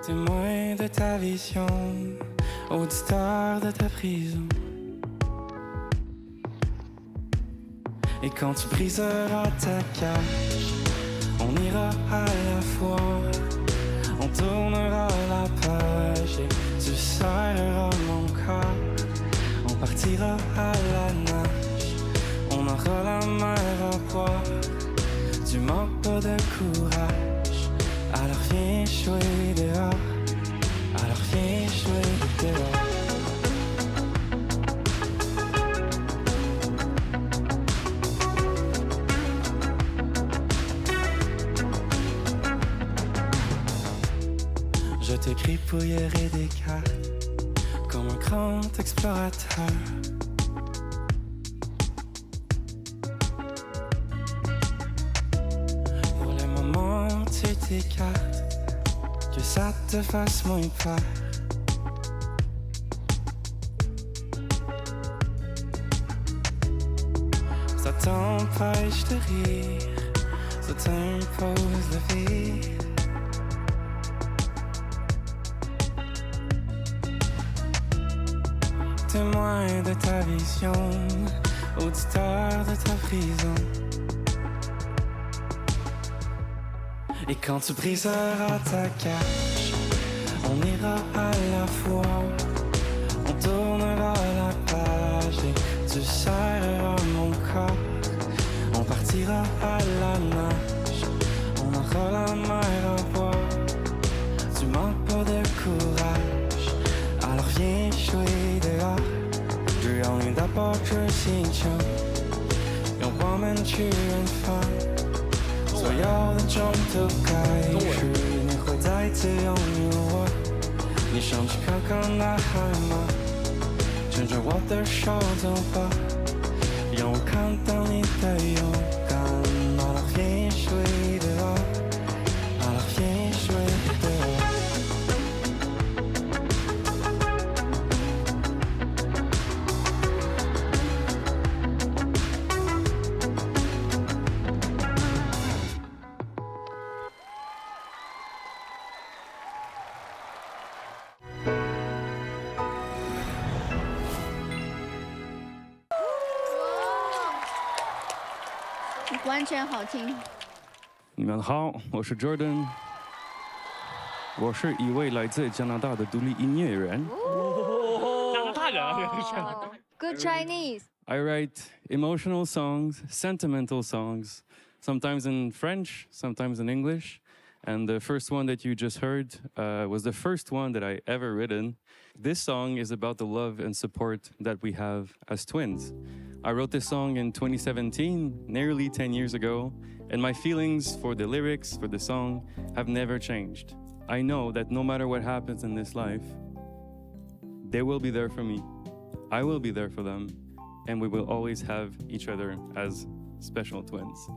Speaker 18: Témoin de ta vision, auditeur de ta prison. Et quand tu briseras ta cage, on ira à la fois, on tournera la page et tu serreras mon corps. On partira à la nage, on aura la mer à boire. Tu manques pas de courage, alors viens jouer dehors. Alors viens jouer dehors. Je t'écris gripouillerai des cartes comme un grand explorateur. tes cartes, que ça te fasse moins peur. Ça t'empêche de rire, ça t'impose de vivre. Témoin de ta vision, auditeur de ta prison. Et quand tu briseras ta cage, on ira à la fois, on tournera la page et tu serreras mon corps. On partira à la nage, on aura la mer à boire. Tu manques pas de courage, alors viens jouer dehors. 只要你打破这心墙，让我们去远方。所有的种都开始，你会再次拥有我。你想去看看大海吗？牵着我的手走吧，让我看到你的勇敢。Alors viens jouer dehors, alors viens jouer dehors.
Speaker 21: 完全好听。
Speaker 5: 你们好，我是 Jordan， 我是一位来自加拿大的独立音乐人。
Speaker 13: 加拿大人啊
Speaker 21: Good Chinese.
Speaker 5: I write emotional songs, sentimental songs, sometimes in French, sometimes in English. And the first one that you just heard was the first one that I ever written. This song is about the love and support that we have as twins. I wrote this song in 2017, nearly 10 years ago, and my feelings for the lyrics, for the song, have never changed. I know that no matter what happens in this life, they will be there for me. I will be there for them, and we will always have each other as special twins.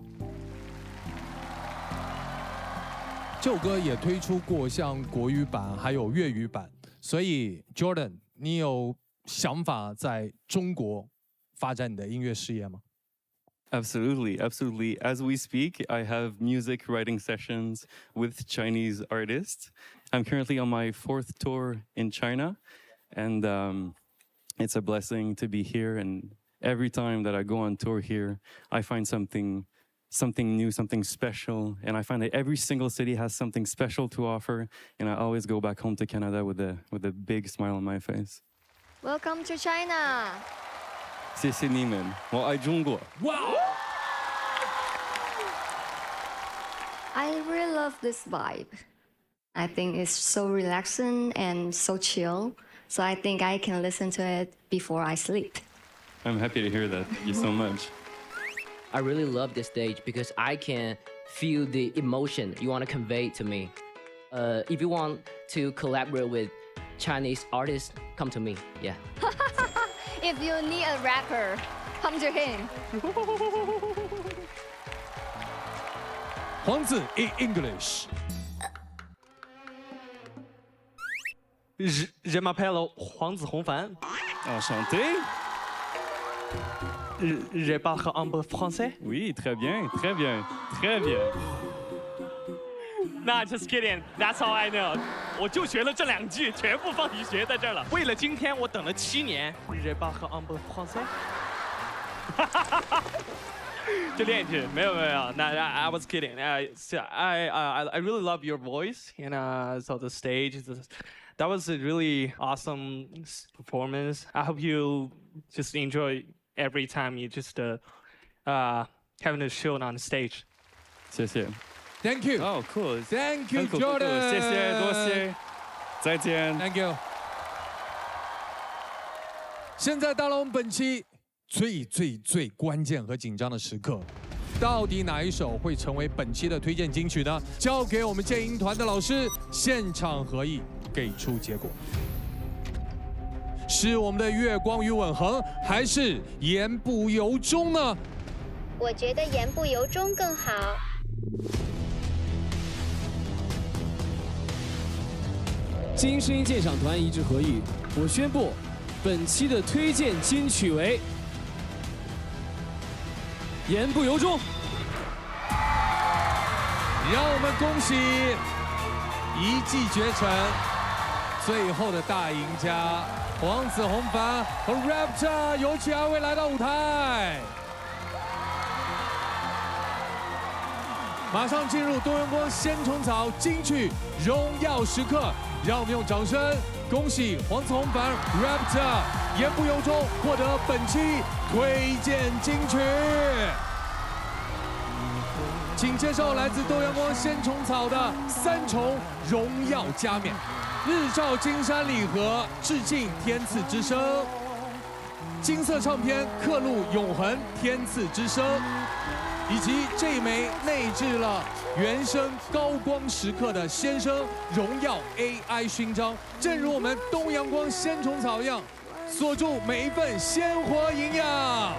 Speaker 1: 这首歌也推出过像国语版还有粤语版，所以 Jordan， 你有想法在中国发展你的音乐事业吗？
Speaker 5: Absolutely, absolutely. As we speak, I have music writing sessions with Chinese artists. I'm currently on my 4th tour in China, and it's a blessing to be here. And every time that I go on tour here, I find something new, something special. And I find that every single city has something special to offer. And I always go back home to Canada with a big smile on my face.
Speaker 21: Welcome to China.
Speaker 5: 谢谢你们，我爱中国。
Speaker 1: Wow!
Speaker 17: I really love this vibe. I think it's so relaxing and so chill. So I think I can listen to it before I sleep.
Speaker 5: I'm happy to hear that. Thank you so much.
Speaker 11: I really love this stage because I can feel the emotion you want to convey to me. If you want to collaborate with Chinese artists, come to me. Yeah.
Speaker 21: If you need a rapper, come to him.
Speaker 1: 黄子 in English.
Speaker 13: Je m'appelle 黄子弘凡。
Speaker 5: Enchanté.
Speaker 13: Je parle un peu français.
Speaker 5: Oui, très bien, très bien, très bien.
Speaker 13: Nah, just kidding. That's all I know. 我就学了这2句，全部放你学在这儿了。为了今天，我等了7年。Je parle un peu français. 就练一句，没有。那 I was kidding. I really love your voice, and so the stage, that was a really awesome performance. I hope you just enjoy every time you just having a show on the stage.
Speaker 5: 谢谢。
Speaker 1: Thank you.
Speaker 5: Oh, cool.
Speaker 1: Thank you,
Speaker 5: 很酷
Speaker 1: Jordan.
Speaker 5: 谢谢，多谢。再见。
Speaker 1: Thank you. 现在到了我们本期最关键和紧张的时刻，到底哪一首会成为本期的推荐金曲呢？交给我们剑音团的老师现场合议，给出结果。是我们的月光与吻合，还是言不由衷呢？
Speaker 21: 我觉得言不由衷更好。
Speaker 3: 经声音鉴赏团一致合议，我宣布，本期的推荐金曲为《言不由衷》。
Speaker 1: 让我们恭喜一骑绝尘，最后的大赢家黄子弘凡和 Raptor 有请二位来到舞台。马上进入东阳光鲜虫草金曲荣耀时刻，让我们用掌声恭喜黄子弘凡 Raptor 言不由衷获得本期推荐金曲。请接受来自东阳光鲜虫草的3重荣耀加冕，日照金山礼盒致敬天赐之声，金色唱片刻录永恒天赐之声，以及这一枚内置了原声高光时刻的先生荣耀 AI 勋章，正如我们东阳光鲜虫草一样，锁住每一份鲜活营养。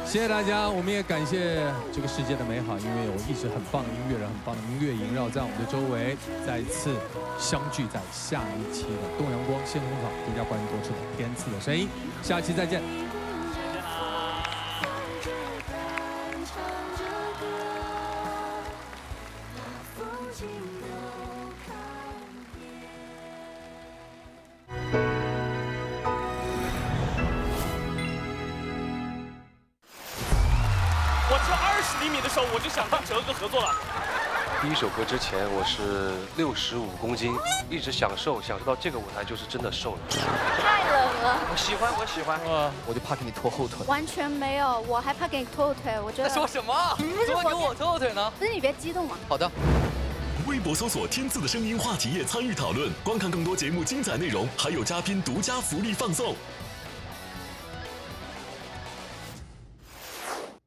Speaker 1: 谢谢大家，我们也感谢这个世界的美好，因为有一直很棒的音乐人、很棒的音乐萦绕在我们的周围。再一次相聚在下一期的东阳光鲜虫草独家冠名播出的《天赐的声音》，下期再见。
Speaker 6: 我只有20厘米的时候，我就想跟哲哥合作了。
Speaker 20: 第一首歌之前我是65公斤，一直享受到这个舞台就是真的瘦了。
Speaker 21: 太冷了，
Speaker 20: 我喜欢，我就怕给你拖后腿。
Speaker 21: 完全没有，我还怕给你拖后腿。我觉得
Speaker 20: 在说什么？
Speaker 21: 怎么
Speaker 20: 给我拖后腿呢？
Speaker 21: 不是你别激动嘛。
Speaker 20: 好的。
Speaker 22: 微博搜索“天赐的声音”话题页参与讨论，观看更多节目精彩内容，还有嘉宾独家福利放送。